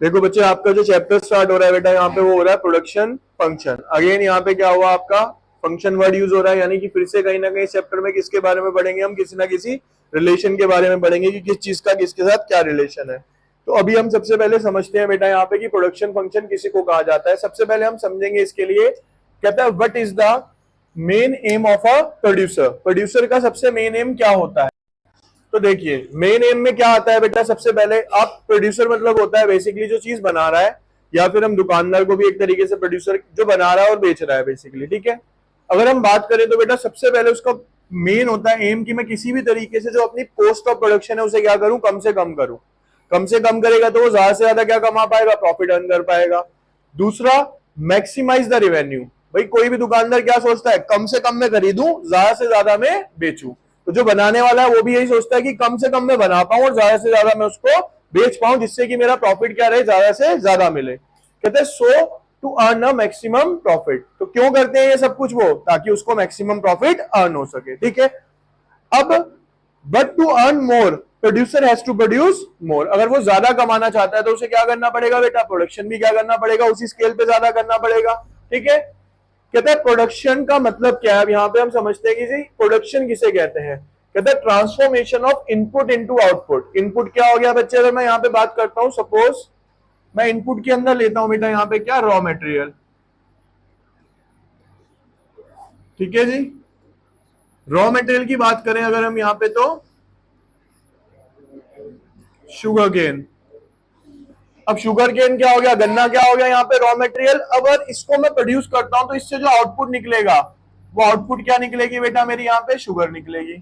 देखो बच्चे, आपका जो चैप्टर स्टार्ट हो रहा है बेटा, यहाँ पे वो हो रहा है प्रोडक्शन फंक्शन। अगेन यहाँ पे क्या हुआ, आपका फंक्शन वर्ड यूज हो रहा है, यानी कि फिर से कहीं ना कहीं चैप्टर में किसके बारे में पढ़ेंगे हम, किसी ना किसी रिलेशन के बारे में पढ़ेंगे कि किस चीज का किसके साथ क्या रिलेशन है। तो अभी हम सबसे पहले समझते हैं बेटा यहाँ पे कि प्रोडक्शन फंक्शन किसी को कहा जाता है। सबसे पहले हम समझेंगे इसके लिए, कहता है what is the main M of a producer. Producer का सबसे मेन एम क्या होता है। तो देखिए मेन एम में क्या आता है बेटा, सबसे पहले आप प्रोड्यूसर मतलब होता है बेसिकली जो चीज बना रहा है, या फिर हम दुकानदार को भी एक तरीके से प्रोड्यूसर जो बना रहा है और बेच रहा है बेसिकली, ठीक है। अगर हम बात करें तो बेटा सबसे पहले उसका मेन होता है एम कि मैं किसी भी तरीके से जो अपनी कॉस्ट ऑफ प्रोडक्शन है उसे क्या करूं, कम से कम करूं। कम से कम करेगा तो वो ज्यादा से ज्यादा क्या कमा पाएगा, प्रॉफिट अर्न कर पाएगा। दूसरा, मैक्सिमाइज द रेवेन्यू। भाई कोई भी दुकानदार क्या सोचता है, कम से कम में खरीदूं, ज्यादा से ज्यादा में बेचूं। तो जो बनाने वाला है वो भी यही सोचता है कि कम से कम में बना पाऊं और ज्यादा से ज्यादा मैं उसको बेच पाऊं, जिससे कि मेरा प्रॉफिट क्या रहे, ज्यादा से ज्यादा मिले। कहते हैं so to earn a maximum profit. तो क्यों करते हैं ये सब कुछ वो, ताकि उसको मैक्सिमम प्रॉफिट अर्न हो सके, ठीक है। अब but to earn more producer has to produce more. अगर वो ज्यादा कमाना चाहता है तो उसे क्या करना पड़ेगा बेटा, प्रोडक्शन भी क्या करना पड़ेगा, उसी स्केल पे ज्यादा करना पड़ेगा, ठीक है। कहते हैं प्रोडक्शन का मतलब क्या है। अब यहाँ पे हम समझते हैं कि जी प्रोडक्शन किसे कहते हैं। कहते हैं transformation of input into output. Input क्या हो गया बच्चे, अगर मैं यहाँ पे बात करता हूं, सपोज मैं इनपुट के अंदर लेता हूं बेटा यहाँ पे क्या, रॉ मटेरियल, ठीक है जी। रॉ मटेरियल की बात करें अगर हम यहाँ पे, तो शुगर केन। अब शुगर केन क्या हो गया, गन्ना क्या हो गया यहाँ पे, रॉ मटेरियल। अब अगर इसको मैं प्रोड्यूस करता हूं तो इससे जो आउटपुट निकलेगा वो आउटपुट क्या निकलेगी बेटा, मेरी यहाँ पे शुगर निकलेगी,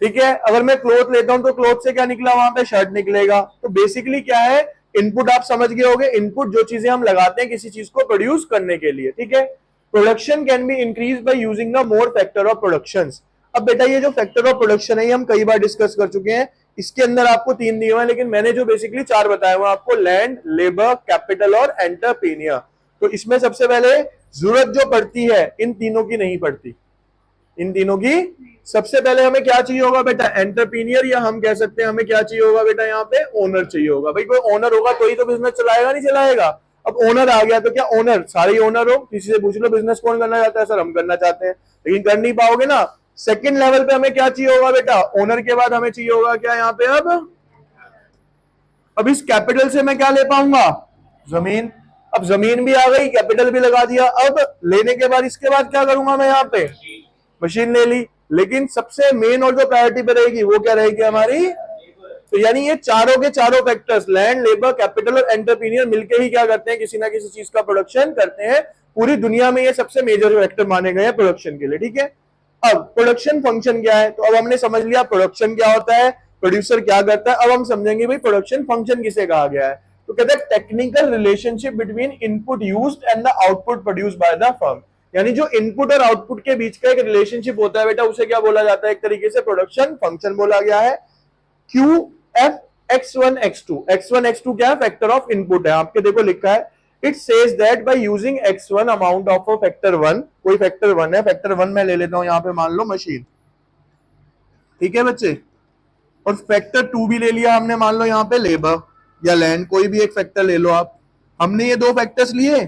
ठीक है। अगर मैं क्लोथ लेता हूं तो क्लोथ से क्या निकला, वहां पे शर्ट निकलेगा। तो बेसिकली क्या है, इनपुट आप समझ गए होंगे, इनपुट जो चीजें हम लगाते हैं किसी चीज को प्रोड्यूस करने के लिए, ठीक है। Production can be increase by using the more factor of production. अब बेटा ये जो फैक्टर ऑफ प्रोडक्शन है ये हम कई बार डिस्कस कर चुके हैं। इसके अंदर आपको 3 दिए हुए हैं, लेकिन मैंने जो बेसिकली 4 बताए हुए आपको, लैंड, लेबर, कैपिटल और एंटरप्रेन्योर। तो इसमें सबसे पहले जरूरत जो पड़ती है इन तीनों की नहीं पड़ती, इन तीनों की सबसे पहले हमें क्या चाहिए होगा बेटा, एंटरप्रेन्योर, या हम कह सकते हैं हमें क्या चाहिए होगा बेटा यहाँ पे, ओनर चाहिए होगा। भाई कोई ओनर होगा तो ही तो बिजनेस चलाएगा, नहीं चलाएगा। अब ओनर आ गया तो क्या ओनर सारे ही ओनर हो, किसी से पूछ लो बिजनेस कौन करना चाहता है, सर हम करना चाहते हैं, लेकिन कर नहीं पाओगे ना। सेकंड लेवल पे हमें क्या चाहिए होगा बेटा, ओनर के बाद हमें चाहिए होगा क्या यहाँ पे, अब इस कैपिटल से मैं क्या ले पाऊंगा, जमीन। अब जमीन भी आ गई, कैपिटल भी लगा दिया। अब लेने के बाद इसके बाद क्या करूंगा मैं, यहाँ पे मशीन ले ली। लेकिन सबसे मेन और जो प्रायोरिटी पे रहेगी वो क्या रहेगी हमारी, तो यानी ये चारों के चारों फैक्टर्स, लैंड, लेबर, कैपिटल और एंटरप्रेन्योर मिलके ही क्या करते हैं, किसी ना किसी चीज का प्रोडक्शन करते हैं। पूरी दुनिया में ये सबसे मेजर फैक्टर माने गए हैं प्रोडक्शन के लिए, ठीक है। अब प्रोडक्शन फंक्शन क्या है, तो अब हमने समझ लिया प्रोडक्शन क्या होता है, प्रोड्यूसर क्या करता है। अब हम समझेंगे भाई प्रोडक्शन फंक्शन किसे कहा गया है। तो कहते हैं technical relationship between input used and the output produced by the firm. यानी जो इनपुट और आउटपुट के बीच का एक रिलेशनशिप होता है बेटा, उसे क्या बोला जाता है, एक तरीके से प्रोडक्शन फंक्शन बोला गया है। Q F x1 x2, x1 x2 क्या है, फैक्टर ऑफ इनपुट है। आपके देखो लिखा है, it says that by using x1 amount of a factor 1, कोई फैक्टर 1 है, फैक्टर 1 मैं ले लेता हूं यहाँ पे, मान लो मशीन, ठीक है बच्चे। और फैक्टर 2 भी ले लिया हमने, मान लो यहाँ पे लेबर या लैंड, कोई भी एक फैक्टर ले लो आप। हमने ये 2 फैक्टर्स लिए,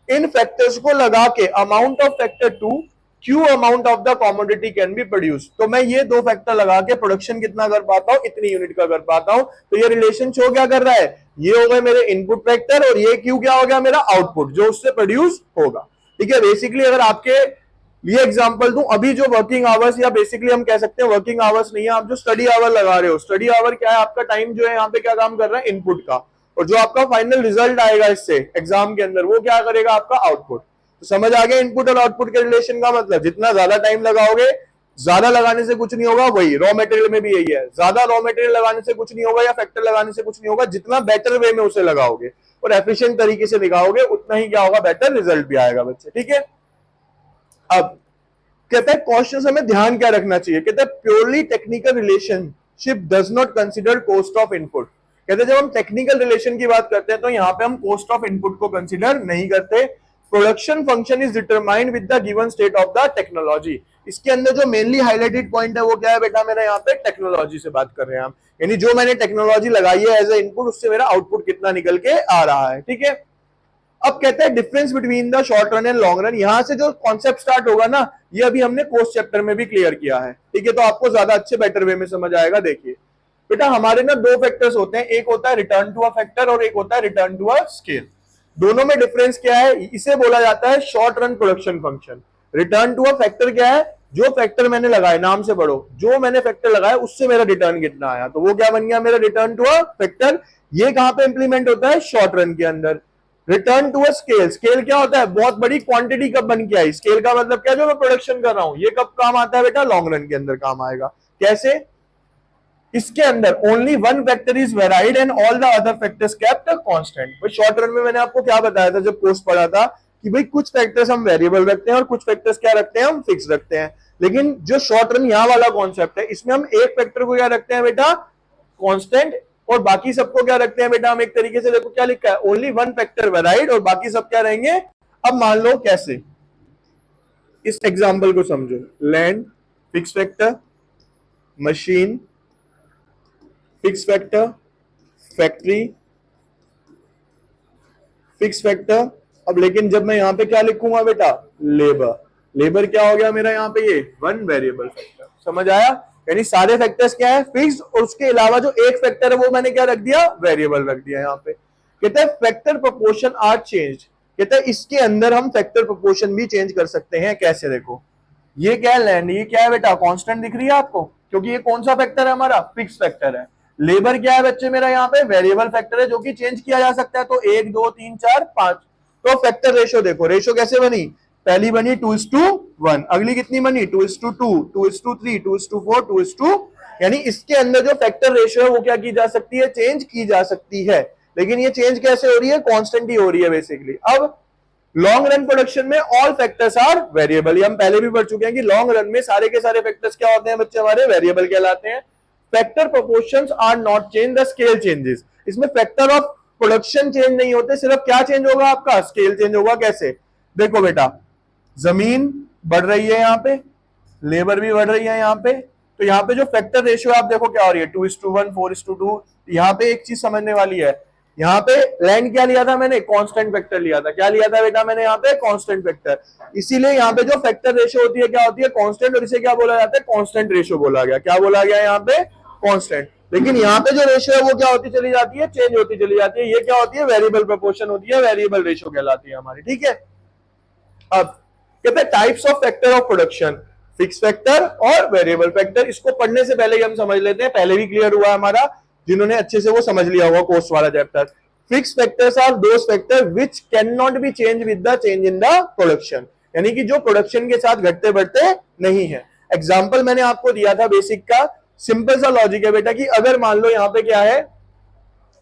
इन फैक्टर्स को लगा के amount of factor 2 Q amount of the commodity can be produce. तो मैं ये 2 फैक्टर लगा के प्रोडक्शन कितना कर पाता हूं, इतनी यूनिट का कर पाता हूं। तो ये रिलेशन शो क्या कर रहा है, ये हो गए मेरे इनपुट फैक्टर और ये क्यू क्या हो गया, मेरा आउटपुट जो उससे प्रोड्यूस होगा, ठीक है। बेसिकली अगर आपके ये एग्जांपल दूं, अभी जो वर्किंग आवर्स, या बेसिकली हम कह सकते हैं वर्किंग आवर्स नहीं है, आप जो स्टडी आवर लगा रहे हो, स्टडी आवर क्या है, आपका टाइम जो है यहाँ पे क्या काम कर रहा है, इनपुट का। और जो आपका फाइनल रिजल्ट आएगा इससे एग्जाम के अंदर, वो क्या करेगा, आपका आउटपुट। तो समझ आ गया इनपुट और आउटपुट के रिलेशन का मतलब, जितना ज्यादा टाइम लगाओगे, ज्यादा लगाने से कुछ नहीं होगा। वही रॉ मटेरियल में भी यही है, ज्यादा रॉ मटेरियल लगाने से कुछ नहीं होगा या फैक्टर लगाने से कुछ नहीं होगा, जितना बेटर वे में उसे लगाओगे और एफिशिएंट तरीके से लगाओगे, उतना ही क्या होगा, बेटर रिजल्ट भी आएगा बच्चे, ठीक है। अब कहता है क्वेश्चन हमें ध्यान क्या रखना चाहिए, कहता है purely technical relationship does not consider cost of input. कहते हैं जब हम टेक्निकल रिलेशन की बात करते हैं तो यहाँ पे हम कॉस्ट ऑफ इनपुट को कंसीडर नहीं करते। Production function is determined with the given state of the technology. इसके अंदर जो मेनली हाईलाइटेड पॉइंट है वो क्या है बेटा मेरा, यहाँ पे टेक्नोलॉजी से बात कर रहे हैं हम, यानी जो मैंने टेक्नोलॉजी लगाई है एज ए इनपुट, उससे मेरा आउटपुट कितना निकल के आ रहा है। ठीक है, अब कहते हैं difference between the short run and long run. यहां से जो कॉन्सेप्ट स्टार्ट होगा ना, ये अभी हमने कोर्स चैप्टर में भी क्लियर किया है। ठीक है, तो आपको ज्यादा अच्छे बेटर वे में समझ आएगा। देखिए बेटा, हमारे ना दो फैक्टर्स होते हैं, एक होता है रिटर्न टू अ फैक्टर और एक होता है रिटर्न टू अ स्केल। दोनों में डिफरेंस क्या है? इसे बोला जाता है short run production function. Return to a factor क्या है? जो फैक्टर मैंने लगाया, नाम से पढ़ो, जो मैंने फैक्टर लगाया उससे मेरा रिटर्न कितना आया, तो वो क्या बन गया मेरा रिटर्न टू अ फैक्टर। ये कहां पे इंप्लीमेंट होता है? शॉर्ट रन के अंदर। Return to a scale, scale क्या होता है? बहुत बड़ी क्वांटिटी कब बन के आई, स्केल का मतलब क्या, जो मैं प्रोडक्शन कर रहा हूं, ये कब काम आता है बेटा? लॉन्ग रन के अंदर काम आएगा। कैसे? इसके अंदर only one factor is varied and all the other factors kept constant. भाई शॉर्ट रन में मैंने आपको क्या बताया था जब कोर्स पढ़ा था कि भाई कुछ फैक्टर्स हम वेरिएबल रखते हैं और कुछ फैक्टर्स क्या रखते हैं, हम फिक्स रखते हैं। लेकिन जो शॉर्ट रन यहाँ वाला कॉन्सेप्ट है, इसमें हम एक फैक्टर को क्या रखते हैं बेटा? कांस्टेंट, और बाकी सबको क्या रखते हैं बेटा हम? एक तरीके से देखो क्या लिखा है, ओनली वन फैक्टर वेराइड, और बाकी सब क्या रहेंगे? अब मान लो कैसे, इस एग्जांपल को समझो। Land fix factor, machine fix factor, factory fix factor. अब लेकिन जब मैं यहां पे क्या लिखूंगा बेटा? लेबर। लेबर क्या हो गया मेरा यहाँ पे? ये वन वेरिएबल फैक्टर। समझ आया? यानी सारे फैक्टर्स क्या है? फिक्स, और उसके अलावा जो एक फैक्टर है वो मैंने क्या रख दिया? वेरिएबल रख दिया यहाँ पे। कहते हैं फैक्टर प्रोपोर्शन आर चेंज। कहते हैं इसके अंदर हम फैक्टर प्रोपोर्शन भी चेंज कर सकते हैं। कैसे? देखो, ये क्या है? लैंड, ये क्या है बेटा? कांस्टेंट दिख रही है आपको, क्योंकि ये कौन सा फैक्टर है हमारा? फिक्स फैक्टर है। लेबर क्या है बच्चे मेरा यहाँ पे? वेरिएबल फैक्टर है, जो कि चेंज किया जा सकता है। तो 1 2 3 4 5। तो फैक्टर रेशियो देखो, रेशियो कैसे बनी? पहली बनी 2:1, अगली कितनी बनी? 2:2, 2:3, 2:4, 2:, यानी इसके अंदर जो फैक्टर रेशियो है वो क्या की जा सकती है? चेंज की जा सकती है। लेकिन ये चेंज कैसे हो रही है? कांस्टेंट ही हो रही है बेसिकली। अब लॉन्ग रन प्रोडक्शन में ऑल फैक्टर्स आर वेरिएबल। हम पहले भी पढ़ चुके हैं कि लॉन्ग रन में सारे के सारे फैक्टर्स क्या होते हैं बच्चे हमारे? वेरिएबल कहलाते हैं। Factor proportions are not change, the scale changes. इसमें फैक्टर ऑफ प्रोडक्शन चेंज नहीं होते, सिर्फ क्या चेंज होगा आपका? स्केल चेंज होगा। कैसे? देखो बेटा, जमीन बढ़ रही है यहाँ पे, लेबर भी बढ़ रही है यहाँ पे, तो यहाँ पे जो फैक्टर रेशियो आप देखो क्या हो रही है? 2:1, 4:2। यहाँ पे एक चीज समझने वाली है, यहाँ पे लैंड क्या लिया था मैंने? कांस्टेंट फैक्टर लिया था। क्या लिया था बेटा मैंने यहाँ पे? Constant factor. इसीलिए यहाँ पे जो फैक्टर रेशियो होती है क्या होती है? कांस्टेंट, और इसे क्या बोला जाता है? कांस्टेंट रेशियो बोला गया। क्या बोला गया यहाँ पे? कांस्टेंट। लेकिन यहाँ पे जो रेशियो है वो क्या होती चली जाती है? चेंज होती चली जाती है। ये क्या होती है? वेरिएबल प्रोपोर्शन होती है, वेरिएबल रेशियो कहलाती है हमारी। ठीक है, अब कहते हैं types of factor of production, fix factor और वेरिएबल फैक्टर। इसको पढ़ने से पहले हम समझ लेते हैं, पहले भी क्लियर हुआ हमारा, जिन्होंने अच्छे से वो समझ लिया होगा कोर्स वाला चैप्टर। Fix factors are those factor which can not be change with the change in the production, यानी कि जो प्रोडक्शन के साथ घटते बढ़ते नहीं है। एग्जांपल मैंने आपको दिया था बेसिक का, सिंपल सा लॉजिक है बेटा कि अगर मान लो यहाँ पे क्या है,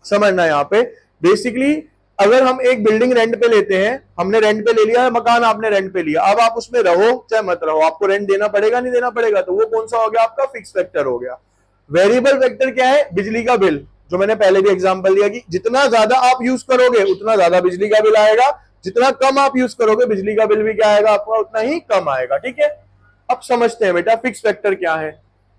समझना यहाँ पे बेसिकली, अगर हम एक बिल्डिंग रेंट पे लेते हैं, हमने रेंट पे ले लिया है मकान, आपने रेंट पे लिया, अब आप उसमें रहो चाहे मत रहो, आपको रेंट देना पड़ेगा नहीं देना पड़ेगा, तो वो कौन सा हो गया आपका? फिक्स फैक्टर हो गया। वेरिएबल फैक्टर क्या है? बिजली का बिल, जो मैंने पहले भी एग्जांपल दिया कि जितना ज्यादा आप यूज करोगे उतना ज्यादा बिजली का बिल आएगा, जितना कम आप यूज करोगे बिजली का बिल भी क्या आएगा आपका? उतना ही कम आएगा। ठीक है, अब समझते हैं बेटा फिक्स फैक्टर क्या है।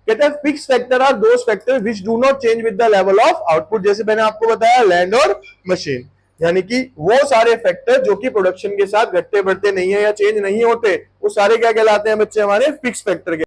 कहते हैं fix factor are those factor which do not change with the level of output. जैसे मैंने आपको बताया लैंड और मशीन, यानी कि वो सारे फैक्टर जो कि प्रोडक्शन के साथ घटते बढ़ते नहीं है या चेंज नहीं होते, वो सारे क्या कहलाते हैं बच्चे हमारे? Fix factor.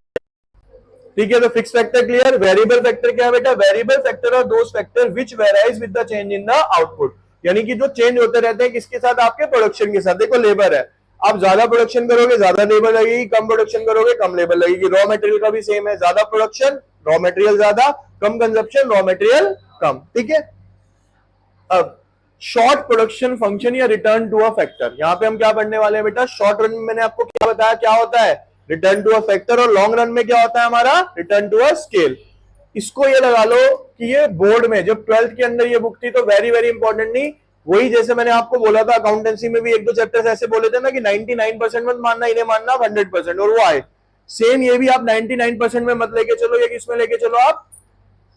ठीक है, तो fix factor clear. Variable factor क्या है बेटा? Variable factor are those factor which varies with the change in the output, यानी कि जो चेंज होते रहते हैं किसके साथ? आपके प्रोडक्शन के साथ। देखो लेबर है, आप ज्यादा प्रोडक्शन करोगे ज्यादा लेबर लगेगी, कम प्रोडक्शन करोगे कम लेबर लगेगी। रॉ मटेरियल का भी सेम है, ज्यादा प्रोडक्शन रॉ मटेरियल ज्यादा, कम कंजप्शन रॉ मटेरियल कम। ठीक है, अब शॉर्ट प्रोडक्शन फंक्शन या रिटर्न टू अ फैक्टर, यहां पे हम क्या पढ़ने वाले हैं बेटा? शॉर्ट रन में मैंने आपको क्या बताया क्या होता है? रिटर्न टू अ फैक्टर, और लॉन्ग रन में क्या होता है हमारा? Return to a scale. इसको ये लगा लो कि ये बोर्ड में जब 12th के अंदर ये बुक थी तो वेरी वेरी इंपॉर्टेंट नहीं, वही जैसे मैंने आपको बोला था अकाउंटेंसी में भी एक दो चैप्टर्स ऐसे बोले थे ना कि 99% मत मानना, इन्हें मानना 100%, और वो आए। सेम ये भी आप 99% में मत लेके चलो, ये किसमें लेके चलो आप?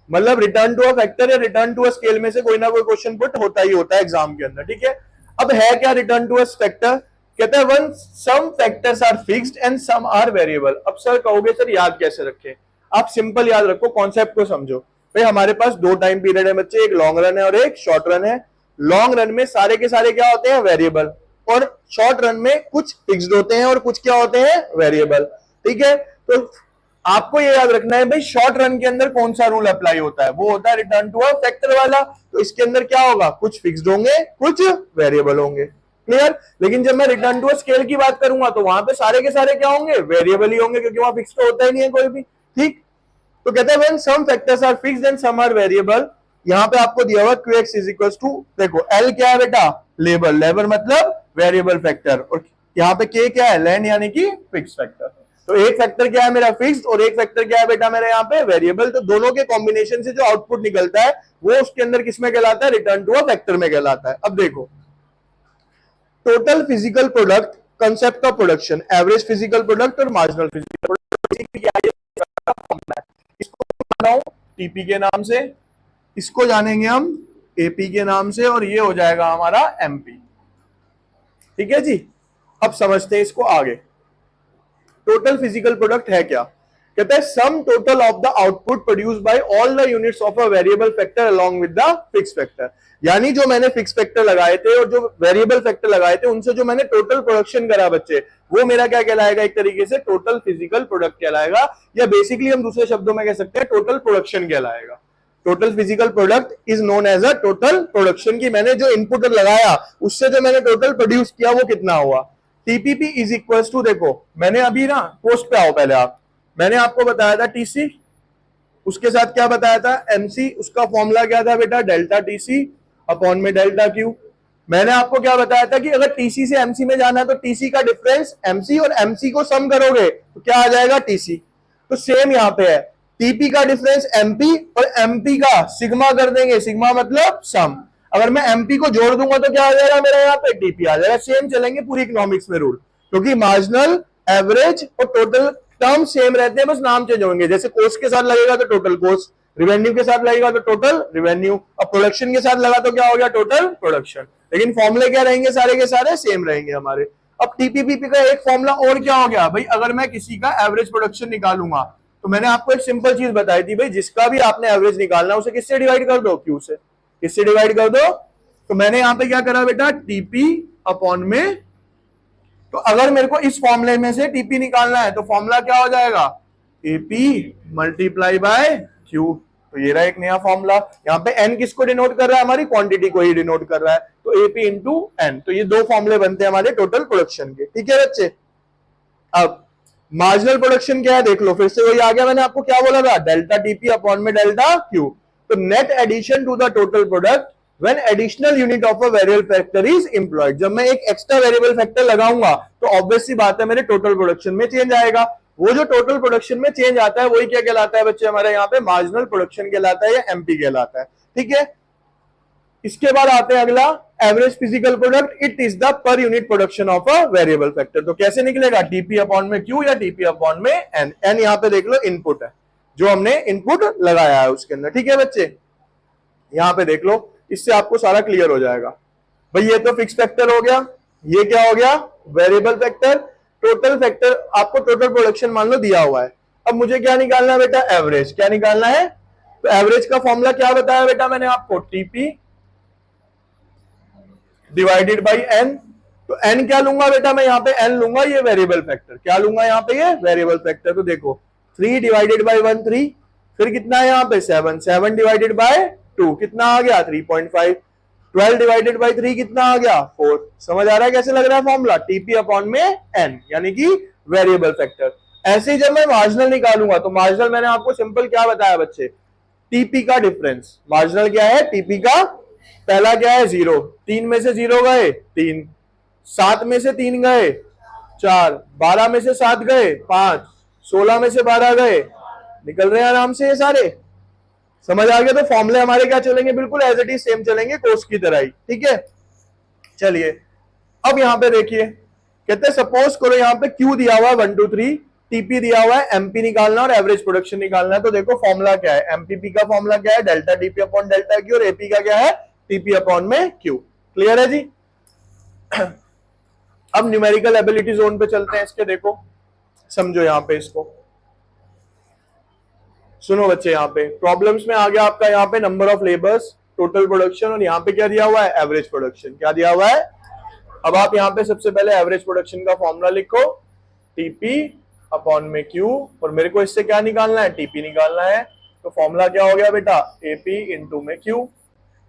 मतलब रिटर्न टू अ फैक्टर या रिटर्न टू अ स्केल में से कोई ना कोई क्वेश्चन पुट होता ही होता है एग्जाम के अंदर। ठीक है, अब है क्या रिटर्न टू अ फैक्टर? कहते हैं when some factors are fixed and some are variable. अब सर कहोगे सर याद कैसे रखें? आप सिंपल याद रखो, कॉन्सेप्ट को समझो। भाई हमारे पास दो टाइम पीरियड है बच्चे, एक लॉन्ग रन है और एक शॉर्ट रन है। लॉन्ग रन में सारे के सारे क्या होते हैं? वेरिएबल। और शॉर्ट रन में कुछ फिक्स्ड होते हैं और कुछ क्या होते हैं? वेरिएबल। ठीक है, तो आपको ये याद रखना है भाई शॉर्ट रन के अंदर कौन सा रूल अप्लाई होता है? वो होता है रिटर्न टू अ फैक्टर वाला। तो इसके अंदर क्या होगा? कुछ फिक्स्ड होंगे, कुछ वेरिएबल होंगे। क्लियर? लेकिन जब मैं रिटर्न टू अ स्केल की बात करूंगा तो वहां पे सारे के सारे क्या होंगे? वेरिएबल ही होंगे, क्योंकि वहां फिक्स तो होता ही नहीं है कोई भी। ठीक, तो कहते हैं when some factors are fixed and some are variable. यहां पे आपको दिया हुआ qx इज इक्वल टू, देखो l क्या है बेटा? लेबर। लेबर मतलब वेरिएबल फैक्टर, और यहाँ पे k क्या है? लेन, यानी कि फिक्स फैक्टर। तो एक फैक्टर क्या है मेरा? फिक्स्ड, और एक फैक्टर क्या है बेटा मेरे यहाँ पे? वेरिएबल। तो दोनों के कॉम्बिनेशन से जो आउटपुट निकलता है वो उसके अंदर किसमें कहलाता है? रिटर्न टू अ फैक्टर में कहलाता है। अब देखो, total physical product, concept of production, average physical product और मार्जिनल फिजिकल प्रोडक्ट, इसको जाना टीपी के नाम से, इसको जानेंगे हम एपी के नाम से, और ये हो जाएगा हमारा एमपी। ठीक है जी, अब समझते हैं इसको आगे। टोटल फिजिकल प्रोडक्ट है क्या? कहता है sum total of the output produce by all the units of a variable factor along with the fix factor. यानी जो मैंने फिक्स फैक्टर लगाए थे और जो वेरिएबल फैक्टर लगाए थे उनसे जो मैंने टोटल प्रोडक्शन करा बच्चे, वो मेरा क्या कहलाएगा? एक तरीके से टोटल फिजिकल प्रोडक्ट कहलाएगा, या बेसिकली हम दूसरे शब्दों में कह सकते हैं टोटल प्रोडक्शन कहलाएगा। Total physical product is known as a total production, की मैंने जो इनपुट लगाया उससे जो मैंने टोटल प्रोड्यूस किया वो कितना हुआ। टीपीपी इज इक्वल टू, देखो मैंने अभी ना पोस्ट पे आओ पहले आप, मैंने आपको बताया था टीसी, उसके साथ क्या बताया था? एमसी। उसका फॉर्मूला क्या था बेटा? डेल्टा टीसी अपॉन में डेल्टा क्यू। मैंने आपको क्या बताया था कि अगर टीसी से एमसी में जाना है तो टीसी का डिफरेंस एमसी, और एमसी को सम करोगे तो क्या आ जाएगा? टीसी। तो सेम यहां पे है, टीपी का डिफरेंस एमपी और एमपी का सिग्मा कर देंगे, सिग्मा मतलब सम। अगर मैं एमपी को जोड़ दूंगा तो क्या आ जाएगा मेरा? यहाँ पे टीपी आ जाएगा। सेम चलेंगे पूरी इकोनॉमिक्स में रूल, क्योंकि मार्जिनल, एवरेज और टोटल टर्म सेम रहते हैं, बस नाम चेंज होंगे। जैसे कोस्ट के साथ लगेगा तो टोटल कोस्ट, रिवेन्यू के साथ लगेगा तो टोटल रिवेन्यू, अब प्रोडक्शन के साथ लगा तो क्या हो गया? Total production. लेकिन फॉर्मूले क्या रहेंगे? सारे के सारे सेम रहेंगे हमारे। अब टीपीपीपी का एक फॉर्मूला और क्या हो गया भाई? अगर मैं किसी का एवरेज प्रोडक्शन निकालूंगा तो मैंने आपको एक सिंपल चीज बताई थी भाई, जिसका भी आपने एवरेज निकालना उसे किससे डिवाइड कर दो? क्यू से। किससे डिवाइड कर दो? तो मैंने यहां पे क्या करा बेटा? टीपी अपॉन में, तो अगर मेरे को इस फॉर्मूले में से टीपी निकालना है तो फॉर्मूला क्या हो जाएगा? AP multiply by Q. तो ये रहा एक नया फॉर्मूला। यहाँ पे एन किसको डिनोट कर रहा है? हमारी क्वांटिटी को ही डिनोट कर रहा है, तो एपी इंटू एन। तो ये दो फॉर्मूले बनते हैं हमारे टोटल प्रोडक्शन के। ठीक है बच्चे, अब मार्जिनल प्रोडक्शन क्या है देख लो, फिर से वही आ गया। मैंने आपको क्या बोला था? डेल्टा टीपी अपॉन में डेल्टा क्यू। तो net addition to the total product when additional unit of a variable factor is employed। जब मैं एक एक्स्ट्रा वेरिएबल फैक्टर लगाऊंगा तो ऑब्वियस सी बात है मेरे टोटल प्रोडक्शन में चेंज आएगा। वो जो टोटल प्रोडक्शन में चेंज आता है वही क्या कहलाता है बच्चे? हमारे यहाँ पे मार्जिनल प्रोडक्शन कहलाता है या एमपी कहलाता है। ठीक है, इसके बाद आते हैं अगला, average physical product. It is the per unit production of a variable factor. तो कैसे निकलेगा? टीपी अपॉन में क्यू या टीपी अपॉन में एन। एन यहाँ पे देख लो इनपुट है, जो हमने इनपुट लगाया है उसके अंदर। ठीक है बच्चे, यहां पे देख लो, इससे आपको सारा क्लियर हो जाएगा। भाई ये तो फिक्स फैक्टर हो गया, ये क्या हो गया? Variable factor. टोटल फैक्टर आपको टोटल प्रोडक्शन मान लो दिया हुआ है। अब मुझे क्या निकालना है बेटा? एवरेज। क्या निकालना है? तो एवरेज का फॉर्मूला क्या बताया बेटा मैंने आपको? TP divided by N. तो एन क्या लूंगा बेटा मैं? यहाँ पे एन लूंगा, ये वेरिएबल फैक्टर। क्या लूंगा यहाँ पे? ये वेरिएबल फैक्टर। तो देखो 3 डिवाइडेड बाई 1 3, फिर कितना है यहाँ पे? 7। 7 डिवाइडेड बाय 2 कितना आ गया? 3.5। 12 डिवाइडेड बाई 3 कितना आ गया? 4। समझ आ रहा है कैसे लग रहा है फॉर्मूला? टीपी अपॉन में एन, यानी कि वेरिएबल फैक्टर। ऐसे ही जब मैं मार्जिनल निकालूंगा तो मार्जिनल मैंने आपको सिंपल क्या बताया बच्चे? टीपी का डिफरेंस। मार्जिनल क्या है? टीपी का पहला क्या है? 0। 3 में से 0 गए 3, 7 में से 3 गए 4, 12 में से 7 गए 5, 16 में से 12 गए, निकल रहे हैं आराम से ये सारे। समझ आ गया? तो फॉर्मूले हमारे क्या चलेंगे? बिल्कुल एज इट इज सेम चलेंगे, कोस्ट की तरह ही। ठीक है, चलिए अब यहां पे देखिए, कहते हैं सपोज करो यहाँ पे क्यू दिया हुआ है 1 2 3, टीपी दिया हुआ है, एमपी निकालना और एवरेज प्रोडक्शन निकालना है। तो देखो फॉर्मूला क्या है? एमपीपी का फॉर्मूला क्या है? Delta TP upon delta Q, और एपी का क्या है? टीपी अपॉन में क्यू। क्लियर है जी? अब न्यूमेरिकल एबिलिटी जोन पे चलते हैं इसके, देखो समझो यहां पे इसको, सुनो बच्चे, यहाँ पे प्रॉब्लम्स में आ गया आपका यहाँ पे number of labours, total production, और यहाँ पे क्या दिया हुआ है, एवरेज प्रोडक्शन। क्या दिया हुआ है? अब आप यहाँ पे सबसे पहले एवरेज प्रोडक्शन का फॉर्मूला लिखो, टीपी अपॉन में क्यू, और मेरे को इससे क्या निकालना है, टीपी निकालना है। तो फॉर्मूला क्या हो गया बेटा, एपी इंटू में क्यू,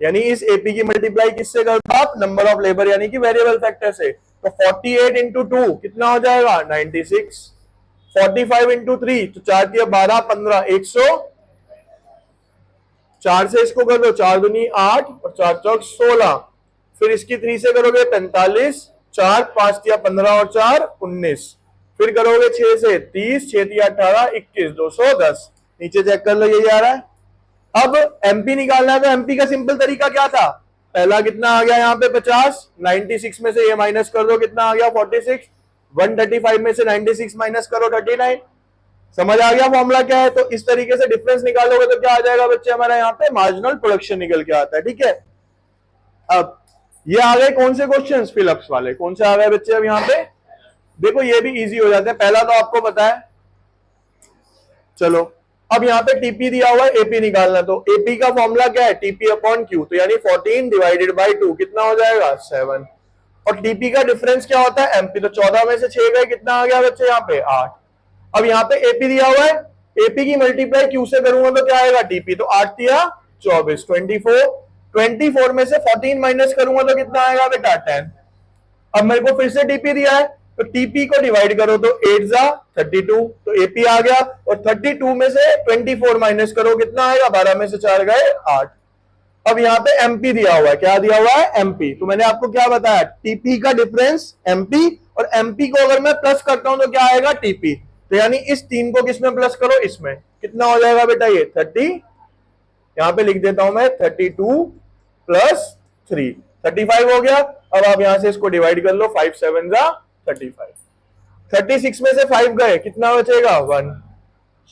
यानी इस एपी की मल्टीप्लाई किससे करो आप, नंबर ऑफ लेबर यानी कि वेरिएबल फैक्टर से। तो 48 इंटू 2 कितना हो जाएगा, 96। 45 इंटू 3 तो 4 दिया 12, 15, 100। 4 से इसको कर दो, 4 दूनी 8 और 4 चौक 16। फिर इसकी 3 से करोगे 45, 4 5 दिया 15 और 4 19। फिर करोगे 6 से 30, 6 दिया 18, 21, 210। नीचे चेक कर लो, यही आ रहा है। अब एमपी निकालना है, तो एमपी का सिंपल तरीका क्या था, पहला कितना आ गया यहाँ पे 50, 96 में से ये माइनस कर दो, कितना आ गया 46, 135 में से 96 माइनस करो 39। समझ आ गया फॉर्मूला क्या है? तो इस तरीके से डिफरेंस निकालोगे तो क्या आ जाएगा बच्चे, हमारा यहाँ पे मार्जिनल प्रोडक्शन निकल के आता है। ठीक है, अब ये आ गए कौन से क्वेश्चंस, फिलअप्स वाले। कौन से आ गए बच्चे अब यहाँ पे, देखो ये भी इजी हो जाते हैं, पहला तो आपको पता है। चलो अब यहाँ पे टीपी दिया हुआ है, एपी निकालना, तो एपी का फॉर्मूला क्या है, टीपी अपॉन क्यू, तो यानी 14 डिवाइडेड बाई 2 कितना हो जाएगा 7। और टीपी का डिफरेंस क्या होता है, एमपी, तो 14 में से 6 गए, कितना आ गया बच्चे यहाँ पे 8। अब यहाँ पे एपी दिया हुआ है, एपी की मल्टीप्लाई क्यू से करूंगा तो क्या आएगा, टीपी, तो 8 दिया 24, 24, 24 में से 14 माइनस करूंगा तो कितना आएगा बेटा 10। अब मेरे को फिर से टीपी दिया है, तो टीपी को डिवाइड करो तो 8 जा 32, तो एपी आ गया, और 32 में से 24 माइनस करो कितना आएगा, 12 में से 4 गए 8। अब यहाँ पे एमपी दिया हुआ है, क्या दिया हुआ है, एमपी। तो मैंने आपको क्या बताया, टीपी का डिफरेंस एमपी, और एमपी को अगर मैं प्लस करता हूं तो क्या आएगा, टीपी। तो यानी इस 3 को किसमें प्लस करो, इसमें, कितना हो जाएगा बेटा ये 30, यहां पे लिख देता हूं मैं 32 प्लस 3, 35 हो गया। अब आप यहां से इसको डिवाइड कर लो, 5 7 जा 35, 36 में से 5 गए, कितना बचेगा 1।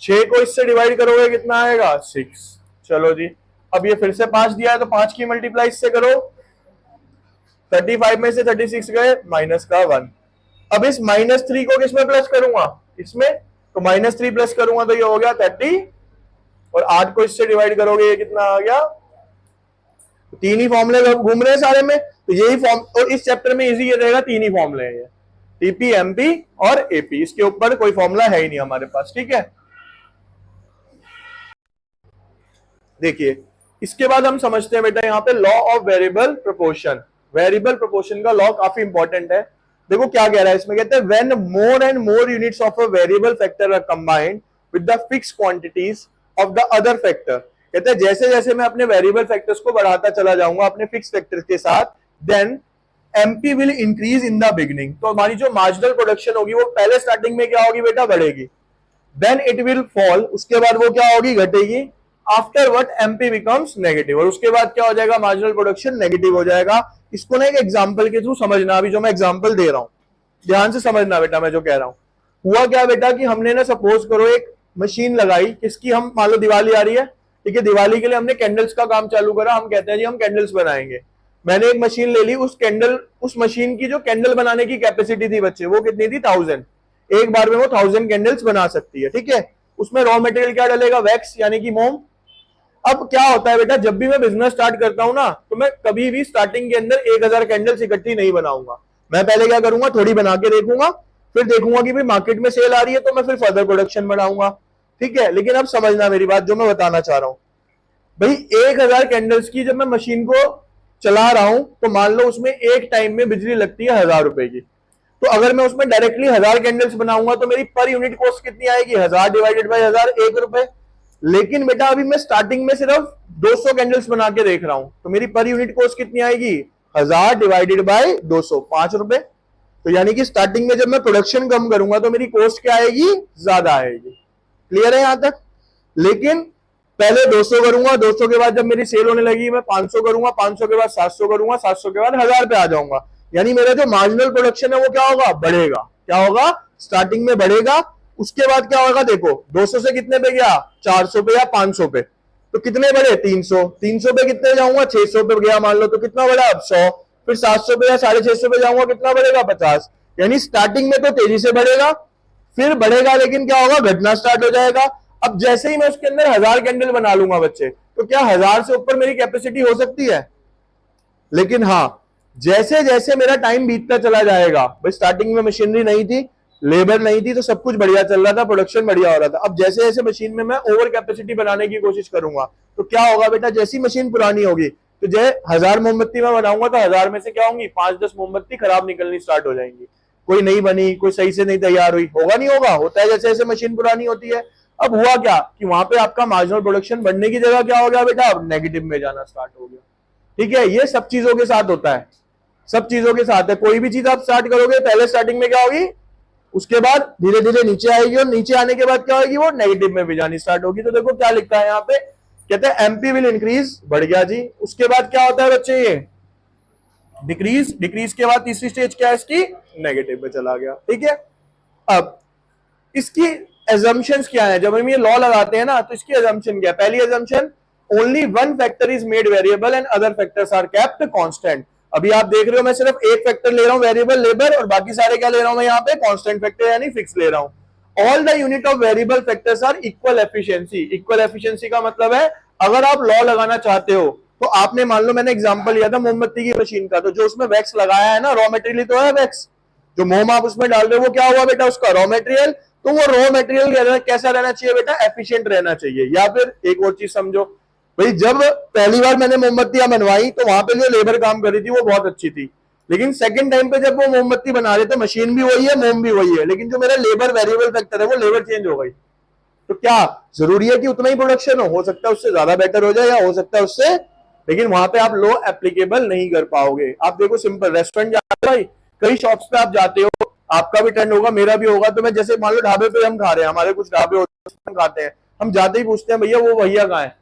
6 को इससे डिवाइड करोगे कितना आएगा 6। चलो जी, अब ये फिर से 5 दिया है, तो 5 की मल्टीप्लाई इससे करो, 35 में से 36 गए, माइनस का 1। अब इस -3 को किसमें प्लस करूंगा, इसमें, तो -3 प्लस करूंगा तो ये हो गया 30, और 8 को इससे डिवाइड करोगे ये कितना आ गया, 3 ही फॉर्मूले घूम रहे हैं सारे में, तो यही फॉर्म, और इस चैप्टर में इजी ये रहेगा, 3 ही फॉर्मूले हैं ये, टीपी, एमपी और एपी, इसके ऊपर कोई फॉर्मूला है ही नहीं हमारे पास। ठीक है, देखिए इसके बाद हम समझते हैं बेटा यहाँ पे law of variable proportion. Variable proportion का लॉ काफी इंपॉर्टेंट है। देखो क्या कह रहा है इसमें, कहते हैं when more and more units of a variable factor are combined with the fixed quantities of the other factor. कहते हैं जैसे जैसे मैं अपने वेरिएबल फैक्टर्स को बढ़ाता चला जाऊंगा अपने फिक्स फैक्टर्स के साथ, then MP will increase in the beginning. तो हमारी जो मार्जिनल प्रोडक्शन होगी वो पहले स्टार्टिंग में क्या होगी बेटा, बढ़ेगी, देन इट विल फॉल, उसके बाद वो क्या होगी, घटेगी, after what MP becomes negative, और उसके बाद क्या हो जाएगा, मार्जिनल प्रोडक्शन नेगेटिव हो जाएगा। इसको ना एक एग्जांपल के थ्रू समझना, अभी जो मैं एग्जांपल दे रहा हूं ध्यान से समझना बेटा, मैं जो कह रहा हूं। हुआ क्या बेटा कि हमने ना सपोज करो एक मशीन लगाई, किसकी, हम मान लो दिवाली आ रही है, ठीक है, दिवाली के लिए हमने कैंडल्स का काम चालू करा, हम कहते हैं जी हम कैंडल्स बनाएंगे। मैंने एक मशीन ले ली, उस मशीन की जो कैंडल बनाने की कैपेसिटी थी बच्चे, वो कितनी थी 1000, एक बार में वो 1000 कैंडल्स बना सकती है। ठीक है, उसमें रॉ मटेरियल क्या डलेगा, वैक्स यानी कि मोम। अब क्या होता है बेटा, जब भी मैं बिजनेस स्टार्ट करता हूं ना, तो मैं कभी भी स्टार्टिंग के अंदर 1000 कैंडल्स इकट्ठी नहीं बनाऊंगा। मैं पहले क्या करूंगा, थोड़ी बना के देखूंगा, फिर देखूंगा कि भाई मार्केट में सेल आ रही है तो मैं फिर फर्दर प्रोडक्शन बढ़ाऊंगा। ठीक है, लेकिन अब समझना मेरी बात जो मैं बताना चाह रहा हूं भाई, 1000 कैंडल्स की जब मैं मशीन को चला रहा हूं, तो मान लो उसमें एक टाइम में बिजली लगती है 1000 रुपए की। तो अगर मैं उसमें डायरेक्टली 1000 कैंडल्स बनाऊंगा तो मेरी पर यूनिट कॉस्ट कितनी आएगी, 1000 डिवाइडेड बाई 1000, 1 रुपए। लेकिन बेटा अभी मैं स्टार्टिंग में सिर्फ 200 कैंडल्स बना के देख रहा हूं, तो मेरी पर यूनिट कॉस्ट कितनी आएगी, 1000 डिवाइडेड बाय 200, 5 रुपए। तो यानी कि स्टार्टिंग में जब मैं प्रोडक्शन कम करूंगा तो मेरी कॉस्ट क्या आएगी, ज्यादा आएगी। क्लियर है यहां तक? लेकिन पहले 200 करूंगा, 200 के बाद जब मेरी सेल होने लगी मैं 500 करूंगा, 500 के बाद 700 करूंगा, 700 के बाद 1000 पे आ जाऊंगा। यानी मेरा जो मार्जिनल प्रोडक्शन है वो क्या होगा, बढ़ेगा। क्या होगा, स्टार्टिंग में बढ़ेगा, उसके बाद क्या होगा, देखो 200 से कितने पे गया, 400 पे या 500 पे, तो कितने बढ़े 300, 300 पे कितने जाऊंगा, 600 पे गया मान लो, तो कितना बढ़ा अब 100, फिर 700 पे या 650 पे जाऊंगा, कितना बढ़ेगा 50, यानी स्टार्टिंग में तो तेजी से बढ़ेगा, फिर बढ़ेगा, लेकिन क्या होगा, घटना स्टार्ट हो जाएगा। अब जैसे ही मैं उसके अंदर 1000 कैंडल बना लूंगा बच्चे, तो क्या 1000 से ऊपर मेरी कैपेसिटी हो सकती है? लेकिन हाँ, जैसे जैसे मेरा टाइम बीतता चला जाएगा, भाई स्टार्टिंग में मशीनरी नहीं थी, लेबर नहीं थी, तो सब कुछ बढ़िया चल रहा था, प्रोडक्शन बढ़िया हो रहा था। अब जैसे जैसे मशीन में मैं ओवर कैपेसिटी बनाने की कोशिश करूंगा, तो क्या होगा बेटा, जैसी मशीन पुरानी होगी, तो जो 1000 मोमबत्ती में बनाऊंगा, तो 1000 में से क्या होंगी, 5-10 मोमबत्ती खराब निकलनी स्टार्ट हो जाएंगी, कोई नहीं बनी, कोई सही से नहीं तैयार हुई, होगा नहीं होगा, होता है जैसे जैसे मशीन पुरानी होती है। अब हुआ क्या कि वहां पे आपका मार्जिनल प्रोडक्शन बढ़ने की जगह क्या हो गया बेटा, अब नेगेटिव में जाना स्टार्ट हो गया। ठीक है, ये सब चीजों के साथ होता है, सब चीजों के साथ है। कोई भी चीज आप स्टार्ट करोगे, पहले स्टार्टिंग में क्या होगी, उसके बाद धीरे धीरे नीचे आएगी, और नीचे आने के बाद क्या होगी, वो नेगेटिव में भी जानी स्टार्ट होगी। तो देखो क्या लिखा है यहाँ पे, कहते हैं एमपी विल इंक्रीज, बढ़ गया जी। उसके बाद क्या होता है बच्चे, ये डिक्रीज, डिक्रीज के बाद तीसरी स्टेज क्या है इसकी, नेगेटिव में चला गया। ठीक है, अब इसकी एजम्पशंस क्या है, जब हम ये लॉ लगाते हैं ना, तो इसकी एजम्पशन क्या है? पहली assumption, only one factor is made variable and other factors are kept constant. अभी आप देख रहे हो मैं सिर्फ एक फैक्टर ले रहा हूं, वेरिएबल लेबर, और बाकी सारे क्या ले रहा हूं मैं यहाँ पे, कांस्टेंट फैक्टर यानी फिक्स ले रहा हूं। All the unit of variable factors are equal efficiency. Equal efficiency का मतलब है, अगर आप लॉ लगाना चाहते हो, तो आपने मान लो, मैंने एग्जांपल लिया था मोमबत्ती की मशीन का, तो जो उसमें वैक्स लगाया है ना, रॉ मटेरियल तो है वैक्स, जो मोम आप उसमें डाल रहे हो वो क्या हुआ बेटा, उसका रॉ मटेरियल। तो वो रॉ मटेरियल कैसा रहना चाहिए बेटा, एफिशिएंट रहना चाहिए। या फिर एक और चीज समझो भाई, जब पहली बार मैंने मोमबत्तियां बनवाई, तो वहां पे जो लेबर काम कर रही थी वो बहुत अच्छी थी, लेकिन सेकंड टाइम पे जब वो मोमबत्ती बना रहे थे, मशीन भी वही है, मोम भी वही है, लेकिन जो मेरा लेबर वेरिएबल फैक्टर है, वो लेबर चेंज हो गई। तो क्या जरूरी है कि उतना ही प्रोडक्शन हो सकता है उससे ज्यादा बेटर हो जाए, या हो सकता है उससे, लेकिन वहां पे आप लो एप्लीकेबल नहीं कर पाओगे। आप देखो सिंपल, रेस्टोरेंट जाते हो भाई, कई शॉप्स पे आप जाते हो, आपका भी टर्न होगा, मेरा भी होगा, तो मैं जैसे मान लो ढाबे पे हम खा रहे हैं, हमारे कुछ ढाबे होते हैं, हम खाते हैं, हम जाते ही पूछते हैं भैया वो भैया कहाँ है,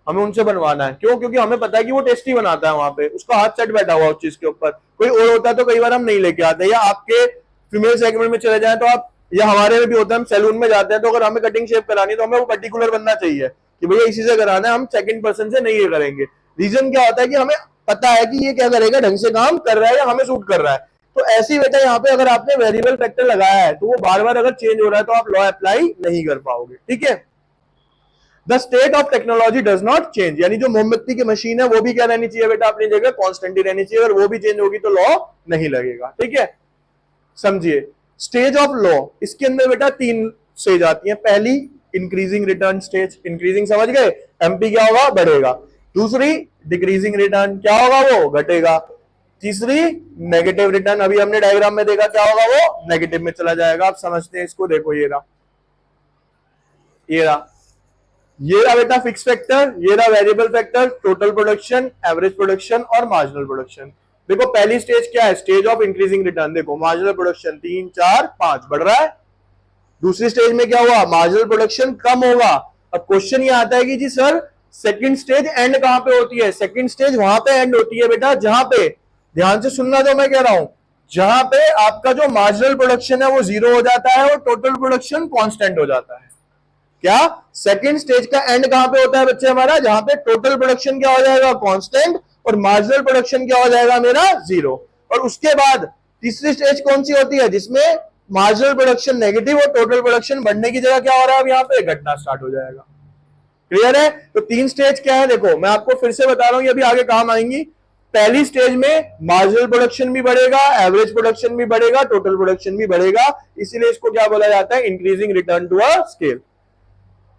हमें उनसे बनवाना है। क्यों? क्योंकि हमें पता है कि वो टेस्टी बनाता है, वहां पे उसका हाथ सेट बैठा हुआ उस चीज के ऊपर। कोई और होता है तो कई बार हम नहीं लेके आते, या आपके फीमेल सेगमेंट में चले जाए तो आप, या हमारे में भी होता है, हम सैलून में जाते हैं, तो अगर हमें कटिंग शेप करानी है, तो हमें वो पर्टिकुलर बनना चाहिए कि भैया इसी से कराना है, हम सेकंड पर्सन से नहीं ये करेंगे। रीजन क्या होता है कि हमें पता है कि ये क्या करेगा, ढंग से काम कर रहा है या हमें सूट कर रहा है। तो ऐसी बेटा यहाँ पे अगर आपने वेरिएबल फैक्टर लगाया है, तो वो बार बार अगर चेंज हो रहा है, तो आप लॉ अप्लाई नहीं कर पाओगे। ठीक है, the state of technology does not change, यानी जो मोमबत्ती की मशीन है वो भी क्या रहनी चाहिए बेटा, अपनी जगह कांस्टेंट ही रहनी चाहिए, अगर वो भी चेंज होगी तो लॉ नहीं लगेगा। ठीक है, समझिए स्टेज ऑफ लॉ, इसके अंदर बेटा 3 स्टेज आती है। पहली इंक्रीजिंग रिटर्न स्टेज, इंक्रीजिंग समझ गए, एमपी क्या होगा, बढ़ेगा। दूसरी डिक्रीजिंग रिटर्न, क्या होगा, वो घटेगा। तीसरी नेगेटिव रिटर्न, अभी हमने डायग्राम में देखा क्या होगा, वो नेगेटिव में चला जाएगा। आप समझते हैं इसको, देखो ये रहा, ये रहा, ये रहा बेटा फिक्स फैक्टर, ये रहा variable factor, total production, average production और मार्जिनल प्रोडक्शन। देखो पहली स्टेज क्या है, स्टेज ऑफ इंक्रीजिंग रिटर्न, देखो मार्जिनल प्रोडक्शन 3, 4, 5 बढ़ रहा है। दूसरी स्टेज में क्या हुआ, मार्जिनल प्रोडक्शन कम होगा। अब क्वेश्चन ये आता है कि जी सर सेकंड स्टेज एंड कहां पे होती है? सेकंड स्टेज वहां पे एंड होती है बेटा जहां पे, ध्यान से सुनना जो मैं कह रहा हूं, जहां पे आपका जो मार्जिनल प्रोडक्शन है वो 0 हो जाता है और टोटल प्रोडक्शन कांस्टेंट हो जाता है। क्या सेकंड स्टेज का एंड कहां पे होता है बच्चे हमारा, जहां पे टोटल प्रोडक्शन क्या हो जाएगा, कांस्टेंट, और मार्जिनल प्रोडक्शन क्या हो जाएगा मेरा, 0। और उसके बाद तीसरी स्टेज कौन सी होती है, जिसमें मार्जिनल प्रोडक्शन नेगेटिव और टोटल प्रोडक्शन बढ़ने की जगह क्या हो रहा है, अब यहां पे घटना स्टार्ट हो जाएगा। क्लियर है? तो 3 स्टेज क्या है, देखो मैं आपको फिर से बता रहा हूं, ये भी आगे काम आएंगी। पहली स्टेज में मार्जिनल प्रोडक्शन भी बढ़ेगा, एवरेज प्रोडक्शन भी बढ़ेगा, टोटल प्रोडक्शन भी बढ़ेगा, इसीलिए इसको क्या बोला जाता है, increasing return to a scale.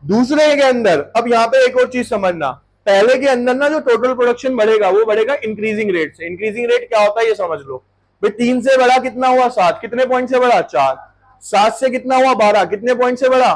दूसरे के अंदर अब यहां पे एक और चीज समझना, पहले के अंदर ना जो टोटल प्रोडक्शन बढ़ेगा वो बढ़ेगा इंक्रीजिंग रेट से। इंक्रीजिंग रेट क्या होता है ये समझ लो भाई, 3 से बढ़ा कितना हुआ 7, कितने पॉइंट से बढ़ा 4, 7 से कितना हुआ 12, कितने पॉइंट से बढ़ा।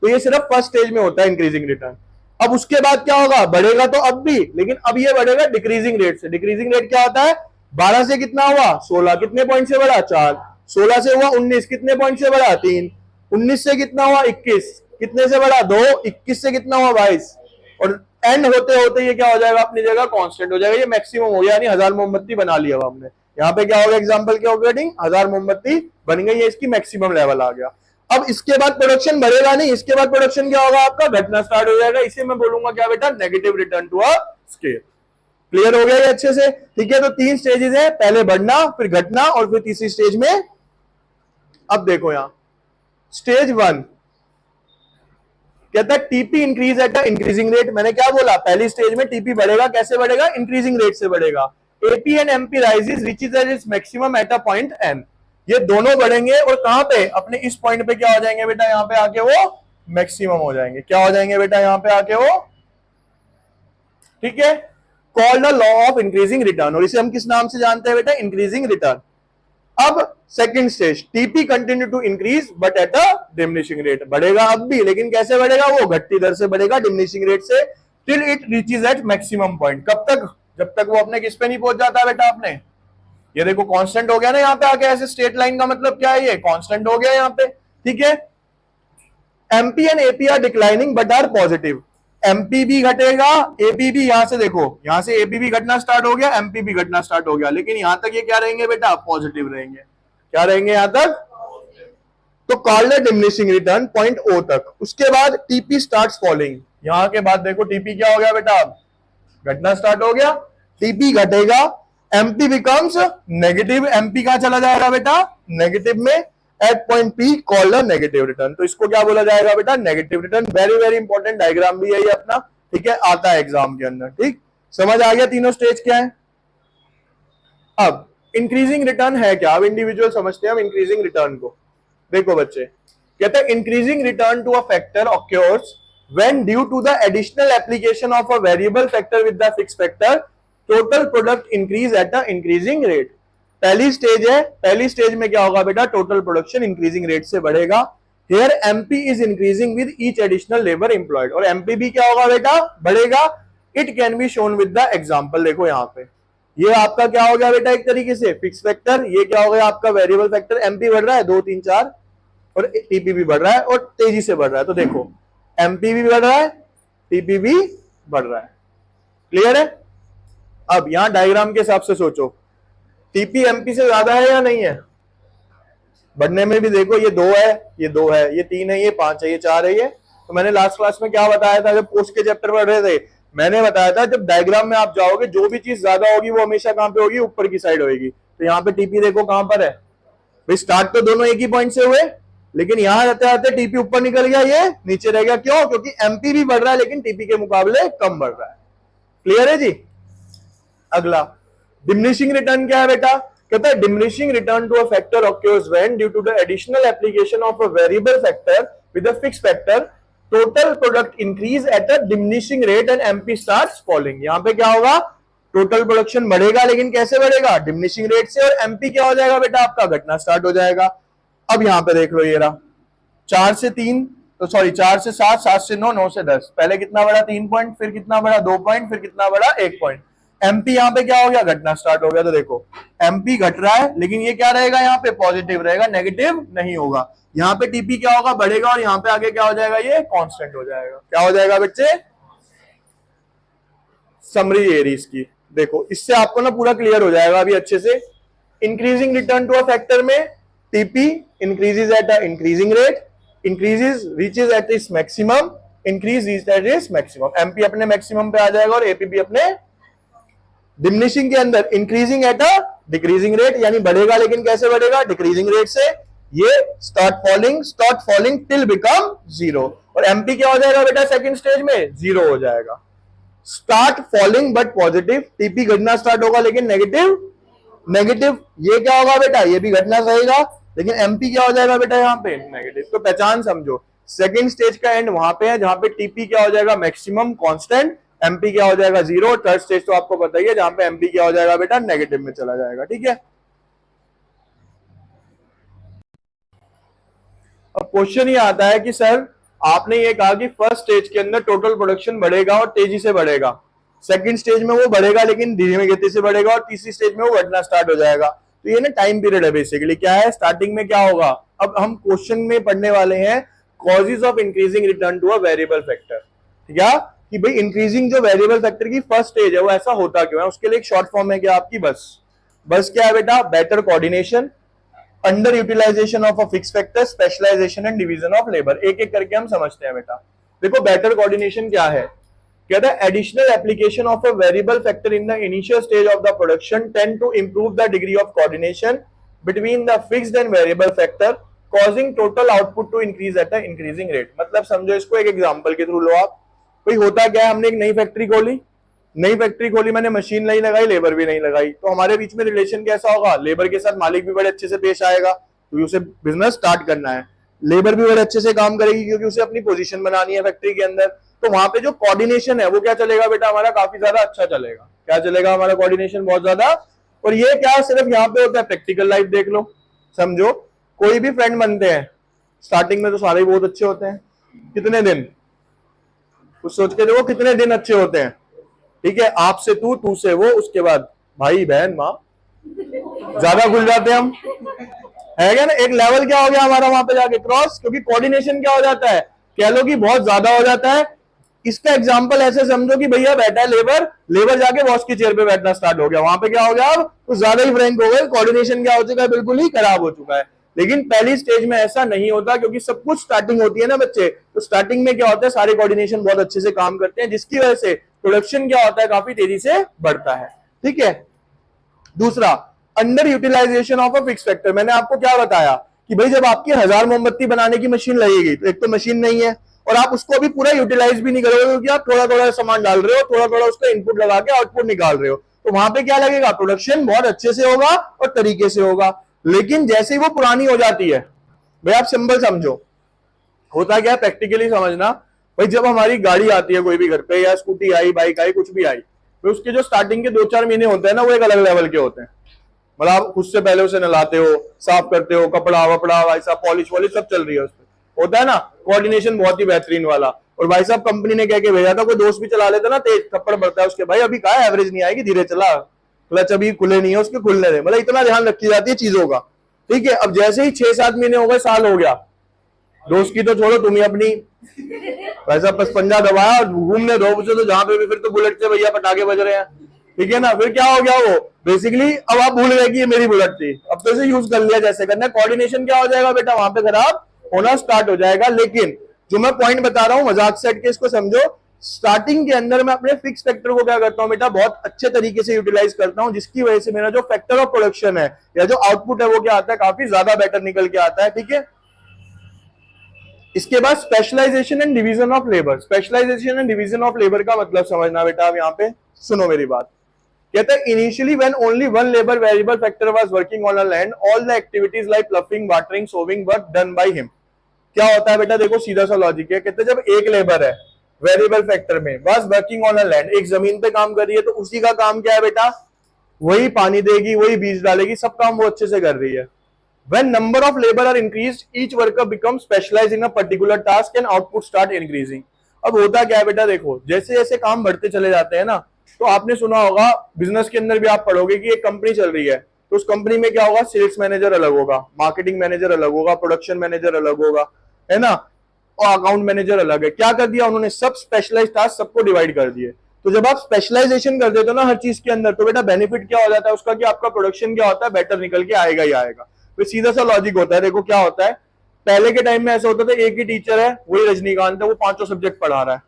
तो ये सिर्फ फर्स्ट स्टेज में होता है इंक्रीजिंग रिटर्न। अब उसके बाद क्या होगा, बढ़ेगा तो अब भी, लेकिन अब ये बढ़ेगा डिक्रीजिंग रेट से। डिक्रीजिंग रेट क्या होता है, 12 से कितना हुआ 16, कितने पॉइंट से बढ़ा 4, 16 से हुआ 19, कितने पॉइंट से बढ़ा 3, 19 से कितना हुआ 21, कितने से बढ़ा 2, 21 से कितना हुआ 22, और एंड होते होते ये क्या हो जाएगा, अपनी जगह कांस्टेंट हो जाएगा। ये मैक्सिमम हो गया, यानी 1000 मोमबत्ती बना लिया हमने। यहाँ पे क्या होगा, एग्जांपल के अकॉर्डिंग 1000 मोमबत्ती बन गई है, इसकी मैक्सिमम लेवल आ गया। अब इसके बाद प्रोडक्शन बढ़ेगा नहीं, इसके बाद प्रोडक्शन क्या होगा, आपका घटना स्टार्ट हो जाएगा। इसे मैं बोलूंगा क्या बेटा, negative return to a scale. Clear हो गया ये अच्छे से? ठीक है, तो 3 स्टेजेस है, पहले बढ़ना, फिर घटना, और फिर तीसरी स्टेज में अब देखो यहां स्टेज 1 कहता है TP increase at the increasing rate. मैंने क्या बोला, पहली स्टेज में टीपी बढ़ेगा, कैसे बढ़ेगा, इंक्रीजिंग रेट से बढ़ेगा। AP and MP rises reaches at its maximum at a point N. ये दोनों बढ़ेंगे और कहां पे, अपने इस पॉइंट पे क्या हो जाएंगे बेटा, यहां पे आके वो मैक्सिमम हो जाएंगे। क्या हो जाएंगे बेटा यहां पे आके वो, ठीक है, called the law of increasing return, और इसे हम किस नाम से जानते हैं बेटा, इंक्रीजिंग रिटर्न। अब second stage, TP continue to increase but at a diminishing rate. बढ़ेगा अब भी, लेकिन कैसे बढ़ेगा, वो घटती दर से बढ़ेगा, डिमिनिशिंग रेट से, till it reaches at maximum point. कब तक, जब तक वो अपने किस पे नहीं पहुंच जाता बेटा, आपने ये देखो कांस्टेंट हो गया ना यहाँ पे आके, ऐसे स्ट्रेट लाइन का मतलब क्या है, ये कांस्टेंट हो गया यहाँ पे, ठीक है। MP and AP are declining but are positive. MP भी घटेगा, एपी भी, यहां से देखो, यहां से एपी भी घटना स्टार्ट हो गया, एमपी भी घटना स्टार्ट हो गया, लेकिन यहां तक ये क्या रहेंगे बेटा, पॉजिटिव रहेंगे। क्या रहेंगे यहां तक, तो called diminishing return point O तक। उसके बाद टीपी स्टार्ट्स फॉलिंग। यहां के बाद देखो टीपी क्या हो गया बेटा, अब घटना स्टार्ट हो गया, टीपी घटेगा, एमपी बिकम्स नेगेटिव। एमपी कहां चला जाएगा बेटा, नेगेटिव में, at point P called a negative return. तो इसको क्या बोला जाएगा बेटा, negative return. Very very important diagram भी है ये अपना, ठीक है, आता है एग्जाम के अंदर। ठीक, समझ आ गया तीनों स्टेज क्या है। अब इंक्रीजिंग रिटर्न है क्या, अब इंडिविजुअल समझते हैं हम इंक्रीजिंग रिटर्न को। देखो बच्चे, कहते हैं increasing return to a factor occurs when due to the additional application of a variable factor with the fix factor total product increase at the increasing rate. पहली स्टेज है, पहली स्टेज में क्या होगा बेटा, टोटल प्रोडक्शन इंक्रीजिंग रेट से बढ़ेगा। Here MP is increasing with each additional labour employed, और एमपी भी क्या होगा बेटा, बढ़ेगा। It can be shown with the example. देखो यहां पे ये आपका क्या हो गया बेटा, एक तरीके से फिक्स फैक्टर, ये क्या हो गया आपका वेरिएबल फैक्टर। एमपी बढ़ रहा है 2 3 4, और टीपी भी बढ़ रहा है और तेजी से बढ़ रहा है। तो देखो एमपी भी बढ़ रहा है, टीपी भी बढ़ रहा है। क्लियर है। अब यहां डायग्राम के हिसाब से सोचो, टीपी एमपी से ज्यादा है या नहीं है, बढ़ने में भी देखो, ये 2 है, ये 2 है, ये 3 है, ये 5 है, ये 4 है। ये तो मैंने लास्ट क्लास में क्या बताया था, जब पोस्ट के चैप्टर पढ़ रहे थे, मैंने बताया था जब डायग्राम में आप जाओगे, जो भी चीज ज्यादा होगी वो हमेशा कहां पे होगी, ऊपर की साइड होगी। तो यहाँ पे टीपी देखो कहां पर है भाई, स्टार्ट तो दोनों एक ही पॉइंट से हुए, लेकिन यहां रहते रहते टीपी ऊपर निकल गया, ये नीचे रह गया। क्यों, क्योंकि एमपी भी बढ़ रहा है लेकिन टीपी के मुकाबले कम बढ़ रहा है। क्लियर है जी। अगला डिमिनिशिंग रिटर्न क्या है बेटा, कहता है diminishing return to a factor occurs when due to the additional application of a variable factor with a fixed factor total product increase at a diminishing rate and MP starts falling. यहां पे क्या होगा, total production बढ़ेगा, लेकिन कैसे बढ़ेगा, diminishing rate से, और एमपी क्या हो जाएगा बेटा, आपका घटना स्टार्ट हो जाएगा। अब यहां पे देख लो, ये रहा 4 से 3, तो सॉरी 4 से 7, 7 से 9, 9 से 10। पहले कितना बड़ा, 3 पॉइंट, फिर कितना बड़ा, 2 पॉइंट, फिर कितना बड़ा, 1 पॉइंट। एमपी यहां पे क्या हो गया, घटना स्टार्ट हो गया। तो देखो एमपी घट रहा है, लेकिन ये क्या रहेगा, यहाँ पे पॉजिटिव रहेगा, नेगेटिव नहीं होगा। यहाँ पे टीपी क्या होगा, बढ़ेगा, और यहाँ पे आगे क्या हो जाएगा, ये कांस्टेंट हो जाएगा। क्या हो जाएगा बच्चे, समरी एरीज की। देखो इससे आपको ना पूरा क्लियर हो जाएगा अभी अच्छे से। Increasing return to a factor में TP increases at a increasing rate, increases reaches at its maximum, increase reach at its maximum. MP अपने मैक्सिमम पे आ जाएगा और एपी भी अपने। डिमिनिशिंग के अंदर increasing at a decreasing rate, यानी बढ़ेगा, लेकिन कैसे बढ़ेगा, डिक्रीजिंग रेट से। ये स्टार्ट फॉलिंग टिल बिकम 0, और एमपी क्या हो जाएगा बेटा, सेकंड स्टेज में 0 हो जाएगा। Start falling but positive, TP घटना स्टार्ट होगा लेकिन नेगेटिव, नेगेटिव। ये क्या होगा बेटा, ये भी घटना रहेगा, लेकिन एमपी क्या हो जाएगा बेटा, यहाँ पे नेगेटिव। तो पहचान समझो, सेकंड स्टेज का एंड वहां पे है जहां पे टीपी क्या हो जाएगा, मैक्सिमम कांस्टेंट, एमपी क्या हो जाएगा 0। थर्ड स्टेज तो आपको पता ही है, जहां पे एमपी क्या हो जाएगा बेटा, नेगेटिव में चला जाएगा। ठीक है। अब क्वेश्चन ये आता है कि सर आपने ये कहा कि फर्स्ट स्टेज के अंदर टोटल प्रोडक्शन बढ़ेगा और तेजी से बढ़ेगा, सेकंड स्टेज में वो बढ़ेगा लेकिन धीमी गति से बढ़ेगा, और तीसरी स्टेज में वो घटना स्टार्ट हो जाएगा। तो ये ना टाइम पीरियड है बेसिकली। क्या है, स्टार्टिंग में क्या होगा, अब हम क्वेश्चन में पढ़ने वाले हैं causes of increasing return to a variable factor. ठीक है, कि भाई इंक्रीजिंग जो वेरिएबल फैक्टर की फर्स्ट स्टेज है वो ऐसा होता क्यों है, उसके लिए एक शॉर्ट फॉर्म है क्या आपकी, बस क्या है बेटा, better coordination, under utilisation of a fix factor, specialisation and division of labour. एक एक करके हम समझते हैं बेटा। देखो बेटर कोऑर्डिनेशन क्या है, कहता है additional application of a variable factor in the initial stage of the production tend to improve the degree of coordination between the fixed and variable factor causing total output to increase at a increasing rate। मतलब समझो इसको एक example के through लो आप। भाई होता क्या है, हमने एक नई फैक्ट्री खोली, मैंने मशीन नहीं लगाई, लेबर भी नहीं लगाई, तो हमारे बीच में रिलेशन कैसा होगा, लेबर के साथ मालिक भी बड़े अच्छे से पेश आएगा क्योंकि उसे बिजनेस स्टार्ट करना है, लेबर भी बड़े अच्छे से काम करेगी क्योंकि उसे अपनी पोजीशन बनानी है फैक्ट्री के अंदर। तो वहां पे जो कोऑर्डिनेशन है वो क्या चलेगा बेटा हमारा, काफी ज्यादा अच्छा चलेगा। क्या चलेगा हमारा, कोऑर्डिनेशन बहुत ज्यादा। और ये क्या सिर्फ यहाँ पे होता है, प्रैक्टिकल लाइफ देख लो। समझो कोई भी फ्रेंड बनते हैं स्टार्टिंग में तो सारे ही बहुत अच्छे होते हैं, कितने दिन, कुछ सोच के देखो कितने दिन अच्छे होते हैं। ठीक है, आपसे तू से वो, उसके बाद भाई बहन माँ, ज्यादा घुल जाते हैं हम, है क्या ना। एक लेवल क्या हो गया हमारा वहां पे जाके क्रॉस, क्योंकि कोऑर्डिनेशन क्या हो जाता है, कह लो कि बहुत ज्यादा हो जाता है। इसका एग्जांपल ऐसे समझो कि भैया बैठा है लेबर जाके बॉस की चेयर पे बैठना स्टार्ट हो गया, वहां पे क्या हो गया, अब तो ज्यादा ही फ्रैंक हो गए, कोऑर्डिनेशन क्या हो चुका है, बिल्कुल ही खराब हो चुका है। लेकिन पहली स्टेज में ऐसा नहीं होता, क्योंकि सब कुछ स्टार्टिंग होती है ना बच्चे, तो स्टार्टिंग में क्या होता है, सारे कोऑर्डिनेशन बहुत अच्छे से काम करते हैं, जिसकी वजह से प्रोडक्शन क्या होता है, काफी तेजी से बढ़ता है। ठीक है, दूसरा under utilisation of a fix factor. मैंने आपको क्या बताया कि भाई जब आपकी 1000 मोमबत्ती बनाने की मशीन लगेगी तो एक तो मशीन नहीं है और आप उसको अभी पूरा यूटिलाइज भी नहीं करोगे, क्योंकि आप थोड़ा थोड़ा सामान डाल रहे हो, थोड़ा थोड़ा उसका इनपुट लगा के आउटपुट निकाल रहे हो, तो वहां पे क्या लगेगा, प्रोडक्शन बहुत अच्छे से होगा और तरीके से होगा। लेकिन जैसे ही वो पुरानी हो जाती है, भाई आप सिंपल समझो, होता क्या है, प्रैक्टिकली समझना। भाई जब हमारी गाड़ी आती है कोई भी घर पे, या स्कूटी आई, बाइक आई, कुछ भी आई, तो उसके जो स्टार्टिंग के 2-4 महीने होते हैं ना, वो एक अलग लेवल के होते हैं। मतलब आप खुद से पहले उसे नहलाते हो, साफ करते हो, कपड़ा वपड़ा भाई साहब, पॉलिश वॉलिश सब चल रही है उसमें, होता है ना, कोऑर्डिनेशन बहुत ही बेहतरीन वाला। और भाई साहब कंपनी ने कह के भेजा था, कोई दोस्त भी चला लेता ना तेज, थप्पड़ पड़ता है उसके, भाई अभी कहा एवरेज नहीं आएगी, धीरे चला, क्लच अभी खुले नहीं है उसके, खुलने दे। मतलब इतना ध्यान रखी जाती है चीजों का। ठीक है, अब जैसे ही 6-7 महीने हो गए, साल हो गया, दोस्त की तो छोड़ो, तुम ही अपनी वैसा पसपंजा दबाया और घूमने दो उसे, तो जहां पे भी फिर तो बुलेट से भैया पटाखे बज रहे हैं। ठीक है ना, फिर क्या हो गया, वो बेसिकली अब आप भूल गए कि ये मेरी बुलेट थी, अब तो इसे यूज कर लिया जैसे करना। कोऑर्डिनेशन क्या हो जाएगा बेटा, वहां पे खराब होना स्टार्ट हो जाएगा। लेकिन जो मैं पॉइंट बता रहा हूं, मजाक से हट के इसको समझो, स्टार्टिंग के अंदर मैं अपने फिक्स फैक्टर को क्या करता हूं बेटा, बहुत अच्छे तरीके से यूटिलाइज करता हूं, जिसकी वजह से मेरा जो फैक्टर ऑफ प्रोडक्शन है या जो आउटपुट है वो क्या आता है, काफी ज्यादा बेटर निकल के आता है। ठीक है, इसके बाद specialisation and division of labour. Specialisation and division of labour का मतलब समझना बेटा, आप यहाँ पे सुनो मेरी बात। कहते हैं initially when only one labour variable factor was working on a land, all the activities like ploughing, watering, sowing were done by him. क्या होता है बेटा, देखो सीधा सा लॉजिक है। कहते हैं जब एक लेबर है वेरिएबल फैक्टर में, was working on a land, एक जमीन पे काम कर रही है, तो उसी का काम क्या है बेटा, वही पानी देगी, वही बीज डालेगी, सब काम वो अच्छे से कर रही है। When number of labor are increased, each worker becomes specialized in a particular task and output start increasing। अब होता क्या है बेटा, देखो जैसे जैसे काम बढ़ते चले जाते हैं ना, तो आपने सुना होगा बिजनेस के अंदर भी आप पढ़ोगे कि एक कंपनी चल रही है, तो उस कंपनी में क्या होगा, सेल्स मैनेजर अलग होगा, मार्केटिंग मैनेजर अलग होगा, प्रोडक्शन मैनेजर अलग होगा, है ना, और अकाउंट मैनेजर अलग है। क्या कर दिया उन्होंने, सब स्पेशलाइज टास्क सबको डिवाइड कर दिए। तो जब आप स्पेशलाइजेशन कर देते हो ना हर चीज के अंदर, तो बेटा बेनिफिट क्या हो जाता है उसका, कि आपका प्रोडक्शन क्या होता है, बेटर निकल के आएगा ही आएगा। तो सीधा सा लॉजिक होता है। देखो क्या होता है, पहले के टाइम में ऐसा होता था, एक ही टीचर है, वही रजनीकांत है, वो 5 सब्जेक्ट पढ़ा रहा है,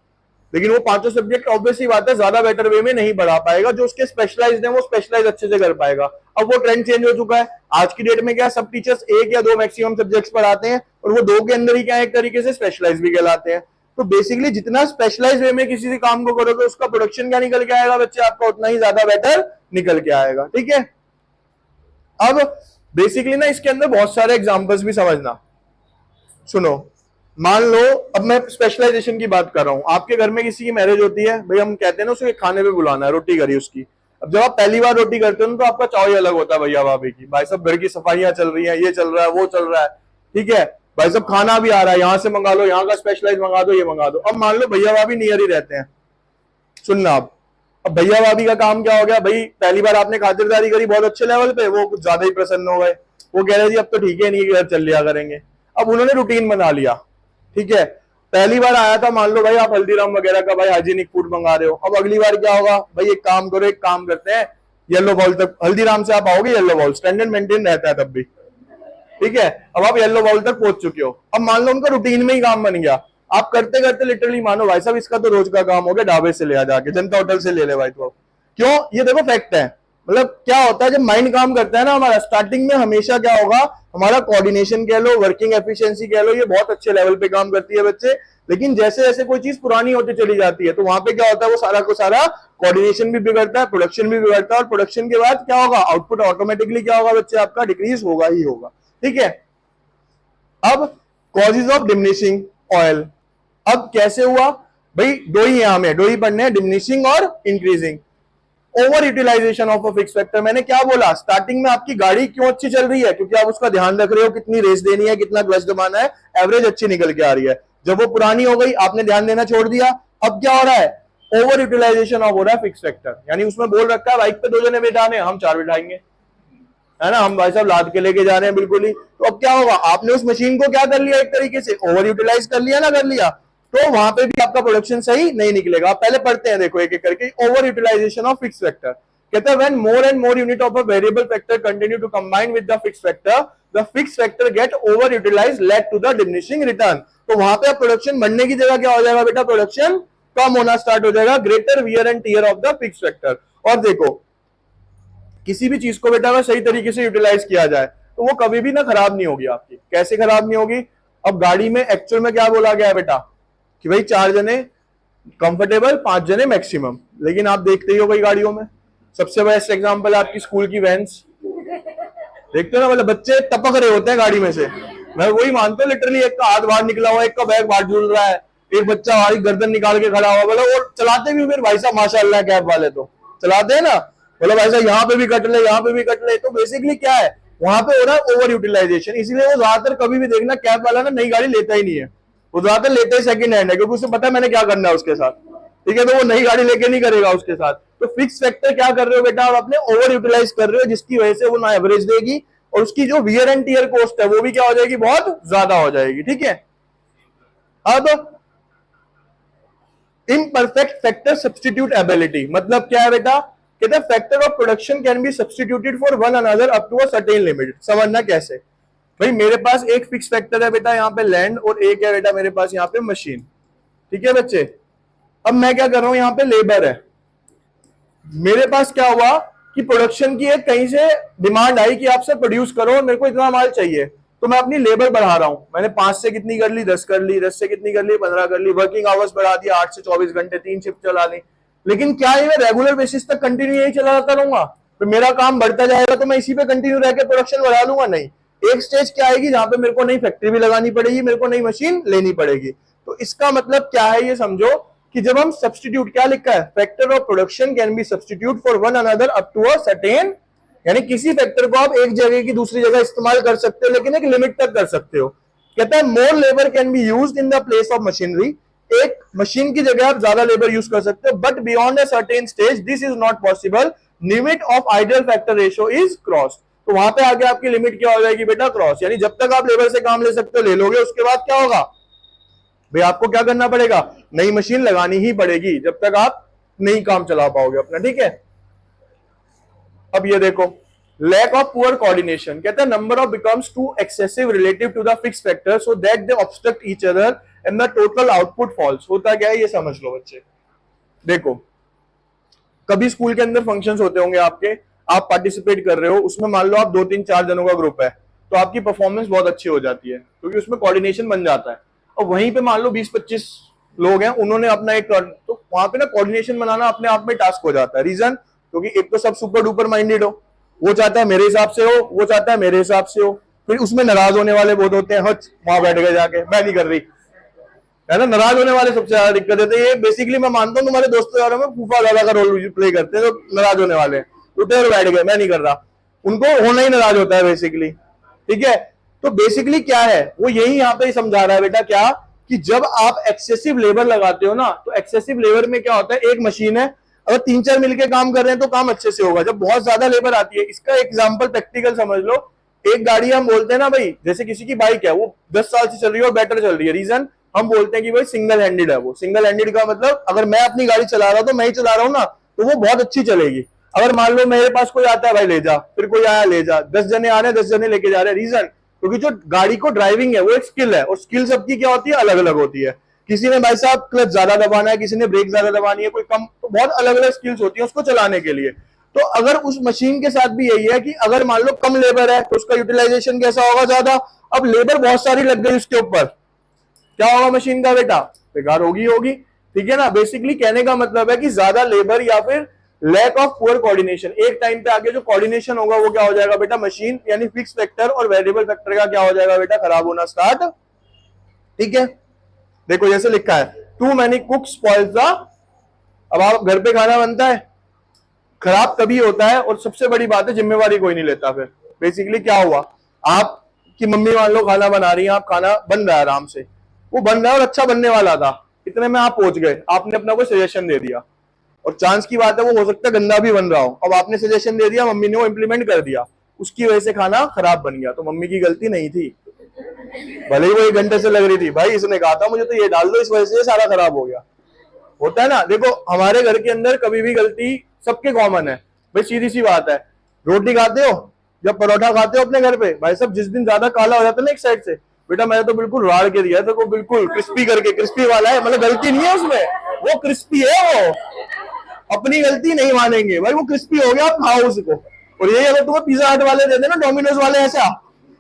लेकिन वो 5 सब्जेक्ट ऑब्वियसली बात है ज्यादा बेटर वे में नहीं पढ़ा पाएगा। जो उसके स्पेशलाइज्ड है वो स्पेशलाइज अच्छे से कर पाएगा। अब वो ट्रेंड चेंज हो चुका है, आज की डेट में क्या सब टीचर्स 1 या 2 मैक्सिमम सब्जेक्ट्स पढ़ाते हैं, और वो 2 के अंदर ही क्या एक तरीके से स्पेशलाइज भी कहलाते हैं। तो बेसिकली जितना स्पेशलाइज वे में किसी काम को करोगे, उसका प्रोडक्शन क्या निकल के आएगा बच्चे, आपका उतना ही ज्यादा बेटर निकल के आएगा। ठीक है, अब बेसिकली ना इसके अंदर बहुत सारे एग्जांपल्स भी समझना। सुनो, मान लो अब मैं स्पेशलाइजेशन की बात कर रहा हूं, आपके घर में किसी की मैरिज होती है, भाई हम कहते हैं ना उसे खाने पे बुलाना है, रोटी करी उसकी। अब जब आप पहली बार रोटी करते हो ना, तो आपका चाव ही अलग होता है भैया भाभी की, भाई सब घर की सफाइयां चल रही हैं, ये चल रहा है, वो चल रहा है। ठीक है, भाई सब खाना भी आ रहा है, यहाँ से मंगा लो, यहाँ का स्पेशलाइज मंगा दो, ये मंगा दो। अब मान लो भैया भाभी नियर ही रहते हैं, सुनना अब भैया भाभी का काम क्या हो गया, भाई पहली बार आपने खातिरदारी करी बहुत अच्छे लेवल पे, वो कुछ ज्यादा ही प्रसन्न हो गए, वो कह रहे जी अब तो ठीक है, नहीं घर चल लिया करेंगे। अब उन्होंने रूटीन बना लिया। ठीक है, पहली बार आया था, मान लो भाई आप हल्दीराम वगैरह का भाई हाइजीनिक फूड मंगा रहे हो। अब अगली बार क्या होगा, भाई एक काम करो, एक काम करते हैं, येलो बॉल तक, हल्दीराम से आप आओगे येलो बॉल, स्टैंडर्ड मेंटेन रहता है तब भी। ठीक है, अब आप येलो बॉल तक पहुंच चुके हो। अब मान लो उनका रूटीन में ही काम बन गया, आप करते करते लिटरली मानो भाई साहब इसका तो रोज का काम हो गया, ढाबे से ले आ, जाके जनता होटल से ले ले भाई। तो क्यों, ये देखो फैक्ट है, मतलब क्या होता है जब माइंड काम करता है ना हमारा, स्टार्टिंग में हमेशा क्या होगा, हमारा कोऑर्डिनेशन कह लो, वर्किंग एफिशिएंसी कह लो, ये बहुत अच्छे लेवल पे काम करती है बच्चे। लेकिन जैसे जैसे कोई चीज पुरानी होती चली जाती है तो वहां पे क्या होता है, वो सारा को सारा कोऑर्डिनेशन भी बिगड़ता है, प्रोडक्शन भी बिगड़ता है, और प्रोडक्शन के बाद क्या होगा, आउटपुट ऑटोमेटिकली क्या होगा बच्चे, आपका डिक्रीज होगा ही होगा। ठीक है। अब कॉजेज ऑफ डिमिनिशिंग ऑयल, अब कैसे हुआ भाई, दो ही यहां में, दो ही पढ़ने हैं, डिमिनिशिंग और increasing. Over utilisation of a fix factor, मैंने क्या बोला, स्टार्टिंग में आपकी गाड़ी क्यों अच्छी चल रही है, क्योंकि आप उसका ध्यान रख रहे हो, कितनी रेस देनी है, कितना क्लच दबाना है, एवरेज अच्छी निकल के आ रही है। जब वो पुरानी हो गई, आपने ध्यान देना छोड़ दिया, अब क्या हो रहा है, ओवर यूटिलाइजेशन ऑफ हो रहा है फिक्स फैक्टर, यानी उसमें बोल रखा है बाइक पे 2 जने बैठाने, हम 4 बैठाएंगे, है ना, हम भाई साहब लाद के लेके जा रहे हैं बिल्कुल ही। तो अब क्या होगा, आपने उस मशीन को क्या कर लिया, एक तरीके से ओवर यूटिलाइज कर लिया ना, कर लिया, तो वहां पे भी आपका प्रोडक्शन सही नहीं निकलेगा। आप पहले पढ़ते हैं, देखो एक एक करके, over utilisation of fix factor, कहता है when more and more unit of a variable factor continue to combine with the fix factor, the fix factor get over utilise led to the diminishing return. तो वहां पे production बढ़ने की जगह क्या हो जाएगा बेटा, प्रोडक्शन कम होना स्टार्ट हो जाएगा, greater wear and tear of the fix factor. और देखो किसी भी चीज को बेटा अगर सही तरीके से यूटिलाइज किया जाए तो वो कभी भी ना खराब नहीं होगी आपकी। कैसे खराब नहीं होगी, अब गाड़ी में एक्चुअल में क्या बोला गया है बेटा, कि भाई 4 जने कंफर्टेबल, 5 जने मैक्सिमम, लेकिन आप देखते ही हो कई गाड़ियों में, सबसे बेस्ट एग्जांपल है आपकी स्कूल की वैन्स, देखते हो ना, मतलब बच्चे टपक रहे होते हैं गाड़ी में से, मैं वही मानता हूँ, लिटरली एक का हाथ बाहर निकला हुआ है, एक का बैग बाहर झूल रहा है, एक बच्चा हमारी गर्दन निकाल के खड़ा हुआ, मतलब और चलाते भी फिर भाई साहब माशाल्लाह, कैब वाले तो चलाते हैं ना, मतलब भाई साहब यहाँ पे भी कट ले, यहाँ पे भी कट ले। तो बेसिकली क्या है, वहां पे हो रहा है ओवर यूटिलाइजेशन, इसलिए वो ज्यादातर कभी भी देखना कैब वाला ना नई गाड़ी लेता ही नहीं है, वो ज्यादातर लेते ही सेकंड हैंड है, क्योंकि उसे पता है मैंने क्या करना है उसके साथ। ठीक है, तो वो नई गाड़ी लेके नहीं करेगा उसके साथ। तो फिक्स फैक्टर क्या कर रहे हो बेटा, आप अपने ओवर यूटिलाइज कर रहे हो, जिसकी वजह से वो ना एवरेज देगी, और उसकी जो वियर एंड टियर कॉस्ट है वो भी क्या हो जाएगी, बहुत ज्यादा हो जाएगी। ठीक है। अब इम्परफेक्ट फैक्टर सब्स्टिट्यूट एबिलिटी, मतलब क्या है बेटा, कहते हैं factor of production can be substituted for one another up to a certain limit. समझना कैसे, भाई मेरे पास एक फिक्स फैक्टर है बेटा यहाँ पे लैंड, और एक है बेटा मेरे पास यहाँ पे मशीन। ठीक है बच्चे, अब मैं क्या कर रहा हूं, यहाँ पे लेबर है, मेरे पास क्या हुआ कि प्रोडक्शन की एक कहीं से डिमांड आई कि आपसे प्रोड्यूस करो, मेरे को इतना माल चाहिए, तो मैं अपनी लेबर बढ़ा रहा हूं, मैंने 5 से कितनी कर ली, 10 कर ली, 10 से कितनी कर ली, 15 कर ली, वर्किंग आवर्स बढ़ा दिया, 8 से 24 घंटे, 3 शिफ्ट चला ली। लेकिन क्या ये मैं रेगुलर बेसिस तक कंटिन्यू यही चलाता रहूंगा, तो मेरा काम बढ़ता जाएगा, तो मैं इसी पे कंटिन्यू रह के प्रोडक्शन बढ़ा लूंगा? नहीं, एक स्टेज क्या आएगी जहां पे मेरे को नई फैक्ट्री भी लगानी पड़ेगी, मेरे को नई मशीन लेनी पड़ेगी। तो इसका मतलब क्या है, ये समझो कि जब हम सब्स्टिट्यूट, क्या लिखा है, factor of production can be substitute for one another up to a certain, यानी किसी फैक्टर को आप एक जगह की दूसरी जगह इस्तेमाल कर सकते हो, लेकिन एक लिमिट तक कर सकते हो। कहता है more labour can be used in the place of machinery, एक मशीन की जगह आप ज्यादा लेबर यूज कर सकते हो, but beyond a certain stage this is not possible, limit of ideal factor ratio is cross. तो वहां पे आगे आपकी लिमिट क्या हो जाएगी बेटा, क्रॉस, यानी जब तक आप लेबर से काम ले सकते हो ले लोगे, उसके बाद क्या होगा भाई, आपको क्या करना पड़ेगा, नई मशीन लगानी ही पड़ेगी, जब तक आप नहीं काम चला पाओगे अपना। ठीक है। अब ये देखो, लैक ऑफ पुअर कोऑर्डिनेशन, कहते हैं number of becomes too excessive relative to the fix factor so that they obstruct each other and the total output falls. होता क्या है ये समझ लो बच्चे, देखो कभी स्कूल के अंदर फंक्शंस होते होंगे आपके, आप पार्टिसिपेट कर रहे हो, उसमें मान लो आप 2-3-4 जनों का ग्रुप है, तो आपकी परफॉर्मेंस बहुत अच्छी हो जाती है, क्योंकि उसमें कोऑर्डिनेशन बन जाता है। और वहीं पे मान लो 20-25 लोग हैं, उन्होंने अपना एक, तो वहां पे ना कोऑर्डिनेशन बनाना अपने आप में टास्क हो जाता है। रीजन, क्योंकि एक तो सब सुपर डुपर माइंडेड हो, वो चाहता है मेरे हिसाब से हो, वो चाहता है मेरे हिसाब से हो, फिर उसमें नाराज होने वाले बहुत होते हैं, हच वहां बैठ गए जाके, मैं नहीं कर रही, है ना, नाराज होने वाले सबसे ज्यादा दिक्कत देते हैं। ये बेसिकली मैं मानता हूँ तुम्हारे दोस्तों में फूफा दादा का रोल प्ले करते हैं, तो नाराज होने वाले उठे और बैठ गए, मैं नहीं कर रहा, उनको होना ही नाराज होता है बेसिकली। ठीक है, तो बेसिकली क्या है, वो यही यहाँ पे समझा रहा है बेटा, क्या कि जब आप एक्सेसिव लेबर लगाते हो ना, तो एक्सेसिव लेबर में क्या होता है, एक मशीन है, अगर 3-4 मिलकर काम कर रहे हैं तो काम अच्छे से होगा। जब बहुत ज्यादा लेबर आती है, इसका एग्जांपल प्रैक्टिकल समझ लो, एक गाड़ी हम बोलते हैं ना भाई, जैसे किसी की बाइक है वो 10 साल से चल रही है और बेटर चल रही है, रीजन हम बोलते हैं कि भाई सिंगल हैंडेड है। वो सिंगल हैंडेड का मतलब, अगर मैं अपनी गाड़ी चला रहा हूं तो मैं ही चला रहा हूं ना, तो वो बहुत अच्छी चलेगी। अगर मान लो मेरे पास कोई आता है, भाई ले जा, फिर कोई आया ले जा, 10 जने आ रहे हैं, 10 जने लेके जा रहे हैं, रीजन क्योंकि जो गाड़ी को ड्राइविंग है वो एक स्किल है, और स्किल सबकी क्या होती है, अलग अलग होती है। किसी ने भाई साहब क्लच ज्यादा दबाना है, किसी ने ब्रेक ज्यादा दबानी है, कोई कम, तो बहुत अलग अलग स्किल्स होती है उसको चलाने के लिए। तो अगर उस मशीन के साथ भी यही है कि अगर मान लो कम लेबर है तो उसका यूटिलाइजेशन कैसा होगा, ज्यादा। अब लेबर बहुत सारी लग गई उसके ऊपर, क्या होगा मशीन का बेटा, बेकार होगी होगी, ठीक है ना। बेसिकली कहने का मतलब है कि ज्यादा लेबर या फिर लैक ऑफ पुअर कोऑर्डिनेशन, एक टाइम पे आगे जो कोऑर्डिनेशन होगा वो क्या हो जाएगा बेटा, मशीन यानी फिक्स फैक्टर और वेरिएबल फैक्टर का क्या हो जाएगा बेटा, खराब होना स्टार्ट, ठीक है। देखो जैसे लिखा है, too many cook spoils the, अब आप घर पे खाना बनता है, खराब तभी होता है, और सबसे बड़ी बात है जिम्मेवारी कोई नहीं लेता। फिर बेसिकली क्या हुआ, आपकी मम्मी मान लो खाना बना रही है, आप खाना बन रहा है आराम से, वो बन रहा है और अच्छा बनने वाला था, इतने में आप पहुंच गए, आपने अपना कोई सजेशन दे दिया, और चांस की बात है वो हो सकता है गंदा भी बन रहा हो, अब आपने सजेशन दे दिया, मम्मी ने वो इंप्लीमेंट कर दिया, उसकी वजह से खाना खराब बन गया, तो मम्मी की गलती नहीं थी, भले ही वो 1 घंटे से लग रही थी, भाई इसने कहा था मुझे तो ये डाल दो, इस वजह से ये सारा खराब हो गया। होता है ना। देखो हमारे घर के अंदर कभी भी गलती सबके कॉमन है भाई, सीधी सी बात है। रोटी खाते हो जब परोठा खाते हो अपने घर पे, भाई सब जिस दिन ज्यादा काला हो जाता है ना एक साइड से, बेटा मैंने तो बिल्कुल राड़ के दिया है, तो बिल्कुल क्रिस्पी करके, क्रिस्पी वाला है, मतलब गलती नहीं है उसमें, वो क्रिस्पी है, वो अपनी गलती नहीं मानेंगे भाई, वो क्रिस्पी हो गया, आप खाओ उसको। और यही अगर तुम्हें पिज्जा हट वाले देते ना, डोमिनोज वाले, ऐसा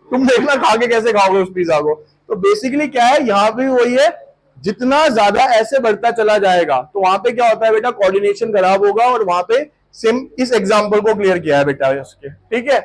तुम देखना खा के कैसे खाओगे उस पिज्जा को। तो बेसिकली क्या है, यहाँ पे वही है, जितना ज्यादा ऐसे बढ़ता चला जाएगा तो वहां पे क्या होता है बेटा, कोऑर्डिनेशन खराब होगा, और वहां पे सेम इस एग्जांपल को क्लियर किया है बेटा इसके, ठीक है।